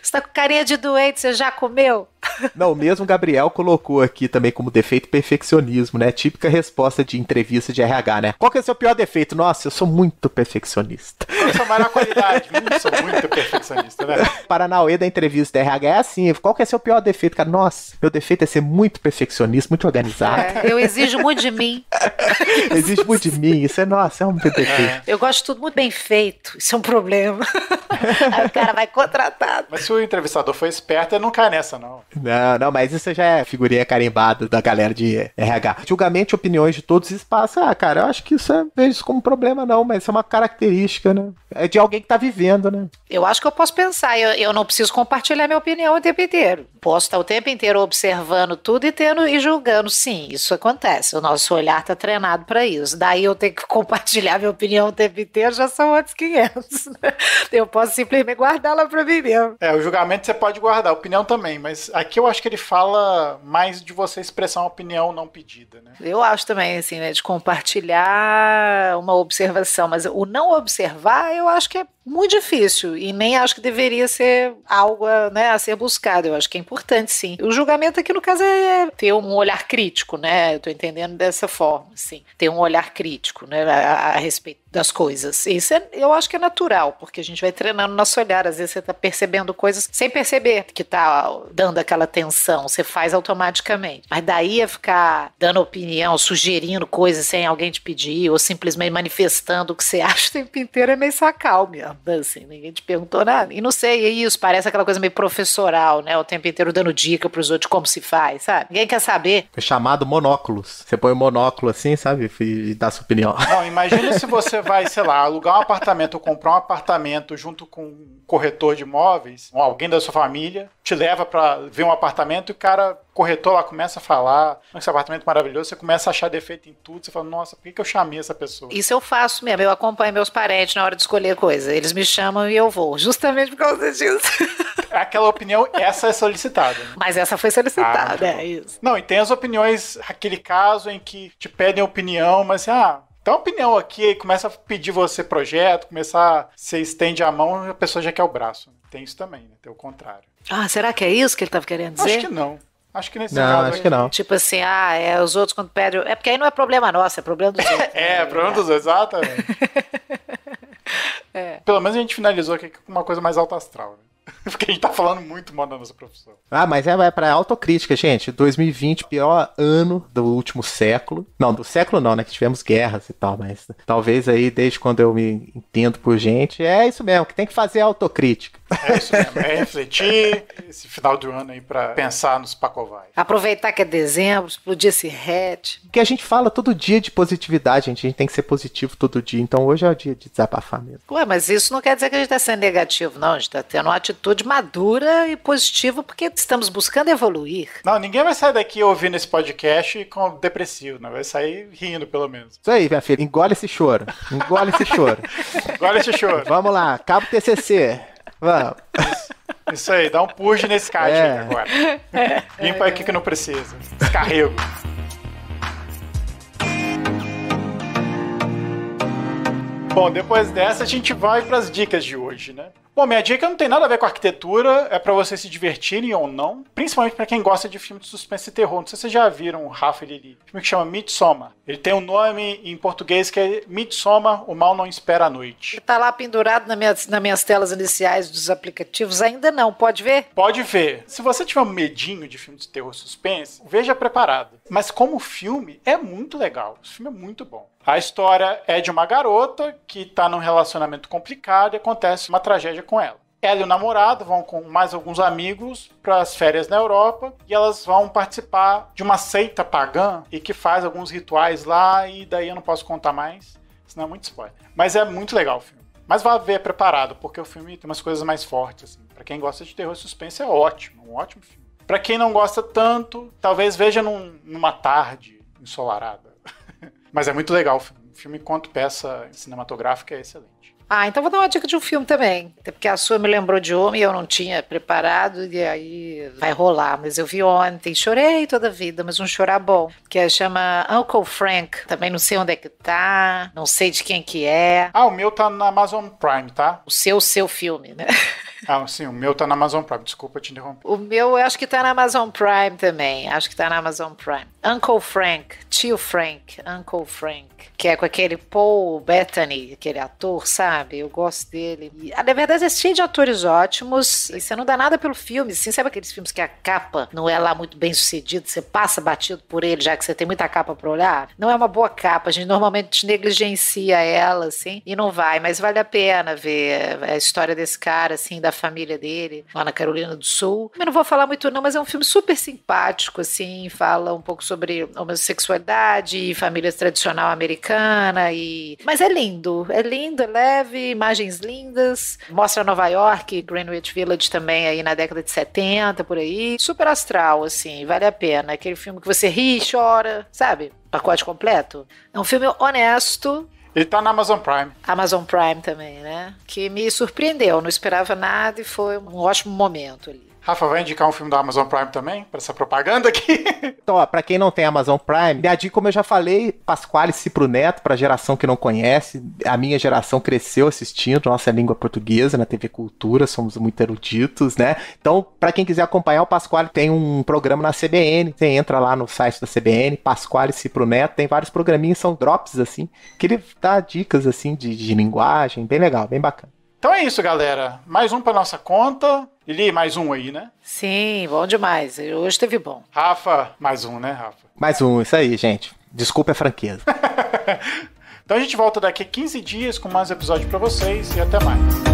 Você tá com carinha de doente, você já comeu? Não, o mesmo Gabriel colocou aqui também como defeito perfeccionismo, né? Típica resposta de entrevista de RH, né? Qual que é o seu pior defeito? Nossa, eu sou muito perfeccionista. Eu sou mais na qualidade, sou muito perfeccionista, né? Paranauê da entrevista da RH é assim, qual que é seu pior defeito, cara? Nossa, meu defeito é ser muito perfeccionista, muito organizado. Eu exijo muito de mim. Exige muito de mim, isso é um defeito. Eu gosto de tudo muito bem feito, isso é um problema. Aí o cara vai contratado. Mas se o entrevistador for esperto, ele não cai nessa, não. Não, mas isso já é figurinha carimbada da galera de RH. Julgamento e opiniões de todos os espaços, cara, eu acho que isso vejo isso como problema não, mas isso é uma característica, né? É de alguém que tá vivendo, né? Eu acho que eu posso pensar, eu não preciso compartilhar minha opinião o tempo inteiro. Posso estar o tempo inteiro observando tudo e julgando. Sim, isso acontece. O nosso olhar está treinado para isso. Daí eu tenho que compartilhar minha opinião o tempo inteiro, já são outros 500. Né? Eu posso simplesmente guardá-la para mim mesmo. O julgamento você pode guardar, a opinião também, mas aqui eu acho que ele fala mais de você expressar uma opinião não pedida, né? Eu acho também, assim, né, de compartilhar uma observação, mas o não observar, eu acho que Muito difícil, e nem acho que deveria ser algo, né, a ser buscado. Eu acho que é importante, sim. O julgamento aqui, no caso, é ter um olhar crítico, né? Eu tô entendendo dessa forma, assim. Ter um olhar crítico, né, a respeito das coisas. Isso eu acho que é natural, porque a gente vai treinando nosso olhar. Às vezes você tá percebendo coisas sem perceber que tá dando aquela tensão. Você faz automaticamente. Mas daí a ficar dando opinião, sugerindo coisas sem alguém te pedir, ou simplesmente manifestando o que você acha o tempo inteiro, é meio sacal mesmo. Assim, ninguém te perguntou nada. E não sei, é isso, parece aquela coisa meio professoral, né? O tempo inteiro dando dica pros outros de como se faz, sabe? Ninguém quer saber. É chamado monóculos. Você põe o monóculo assim, sabe? E dá sua opinião. Não, imagina se você vai, sei lá, alugar um apartamento ou comprar um apartamento junto com um corretor de imóveis, ou alguém da sua família, te leva pra ver um apartamento e o cara, corretor lá, começa a falar, esse apartamento é maravilhoso, você começa a achar defeito em tudo, você fala, nossa, por que eu chamei essa pessoa? Isso eu faço mesmo, eu acompanho meus parentes na hora de escolher coisa, eles me chamam e eu vou, justamente por causa disso. Aquela opinião, essa é solicitada. Né? Mas essa foi solicitada, é isso. Não, e tem as opiniões, aquele caso em que te pedem opinião, mas dá uma opinião aqui, aí começa a pedir você projeto, você estende a mão e a pessoa já quer o braço. Tem isso também, né? Tem o contrário. Ah, será que é isso que ele estava querendo dizer? Acho que não. Acho que nesse Não, caso acho que não. Tipo assim, os outros quando pedem... É porque aí não é problema nosso, é problema dos outros. Problema dos outros, exatamente. Pelo menos a gente finalizou aqui com uma coisa mais alta astral, né? Porque a gente tá falando muito mal da nossa profissão. Mas é pra autocrítica, gente. 2020, pior ano do último século. Não, do século não, né? Que tivemos guerras e tal, mas talvez aí, desde quando eu me entendo por gente, é isso mesmo, que tem que fazer autocrítica. É isso mesmo, é refletir esse final do ano aí pra pensar nos pacovais. Aproveitar que é dezembro, explodir esse hatch. Porque a gente fala todo dia de positividade, gente. A gente tem que ser positivo todo dia. Então hoje é o dia de desabafar mesmo. Ué, mas isso não quer dizer que a gente tá sendo negativo, não. A gente tá tendo uma atitude madura e positiva porque estamos buscando evoluir. Não, ninguém vai sair daqui ouvindo esse podcast com depressivo, né? Vai sair rindo, pelo menos. Isso aí, minha filha. Engole esse choro. Engole esse choro. Engole esse choro. Vamos lá. Cabo TCC. Vamos. Isso aí, dá um push nesse card aí agora. Limpa aqui que não precisa. Descarrego. Bom, depois dessa a gente vai para as dicas de hoje, né? Bom, minha dica não tem nada a ver com arquitetura, é pra vocês se divertirem ou não, principalmente pra quem gosta de filme de suspense e terror. Não sei se vocês já viram o Rafa e Lili. Um filme que chama Midsommar. Ele tem um nome em português que é Midsommar, o mal não espera a noite. Tá lá pendurado nas minhas telas iniciais dos aplicativos? Ainda não, pode ver? Pode ver. Se você tiver um medinho de filme de terror e suspense, veja preparado. Mas como filme, é muito legal. O filme é muito bom. A história é de uma garota que tá num relacionamento complicado e acontece uma tragédia com ela. Ela e o namorado vão com mais alguns amigos para as férias na Europa e elas vão participar de uma seita pagã e que faz alguns rituais lá e daí eu não posso contar mais, senão é muito spoiler. Mas é muito legal o filme. Mas vá ver preparado, porque o filme tem umas coisas mais fortes. Assim. Para quem gosta de terror e suspense é ótimo, um ótimo filme. Para quem não gosta tanto, talvez veja numa tarde ensolarada. Mas é muito legal o filme. O filme, quanto peça cinematográfica, é excelente. Então vou dar uma dica de um filme também. Até porque a sua me lembrou de homem e eu não tinha preparado, e aí vai rolar. Mas eu vi ontem, chorei toda a vida, mas um chorar bom. Que chama Uncle Frank. Também não sei onde é que tá, não sei de quem que é. O meu tá na Amazon Prime, tá? O seu filme, né? Sim, o meu tá na Amazon Prime. Desculpa te interromper. O meu eu acho que tá na Amazon Prime também. Acho que tá na Amazon Prime. Uncle Frank, tio Frank, Uncle Frank. Que é com aquele Paul Bettany, aquele ator, sabe? Eu gosto dele. E, na verdade, é cheio de atores ótimos. E você não dá nada pelo filme. Assim, sabe aqueles filmes que a capa não é lá muito bem sucedida? Você passa batido por ele, já que você tem muita capa pra olhar? Não é uma boa capa. A gente normalmente negligencia ela, assim, e não vai. Mas vale a pena ver a história desse cara, assim, da família dele, lá na Carolina do Sul. Eu não vou falar muito não, mas é um filme super simpático, assim, fala um pouco sobre homossexualidade e família tradicional americana, mas é lindo, é leve, imagens lindas, mostra Nova York, Greenwich Village também aí na década de 70, por aí, super astral, assim, vale a pena, aquele filme que você ri e chora, sabe? Pacote completo. É um filme honesto. Ele tá na Amazon Prime. Amazon Prime também, né? Que me surpreendeu, não esperava nada e foi um ótimo momento ali. Rafa vai indicar um filme da Amazon Prime também, pra essa propaganda aqui. Então, ó, pra quem não tem Amazon Prime, minha dica, como eu já falei, Pasquale Cipro Neto, pra geração que não conhece. A minha geração cresceu assistindo nossa língua portuguesa na TV Cultura, somos muito eruditos, né? Então, pra quem quiser acompanhar, o Pasquale tem um programa na CBN. Você entra lá no site da CBN, Pasquale Cipro Neto, tem vários programinhos, são drops, assim, que ele dá dicas, assim, de linguagem, bem legal, bem bacana. Então é isso, galera. Mais um pra nossa conta. Lili, mais um aí, né? Sim, bom demais. Hoje teve bom. Rafa, mais um, né, Rafa? Mais um, isso aí, gente. Desculpa a franqueza. Então a gente volta daqui a 15 dias com mais episódio pra vocês e até mais.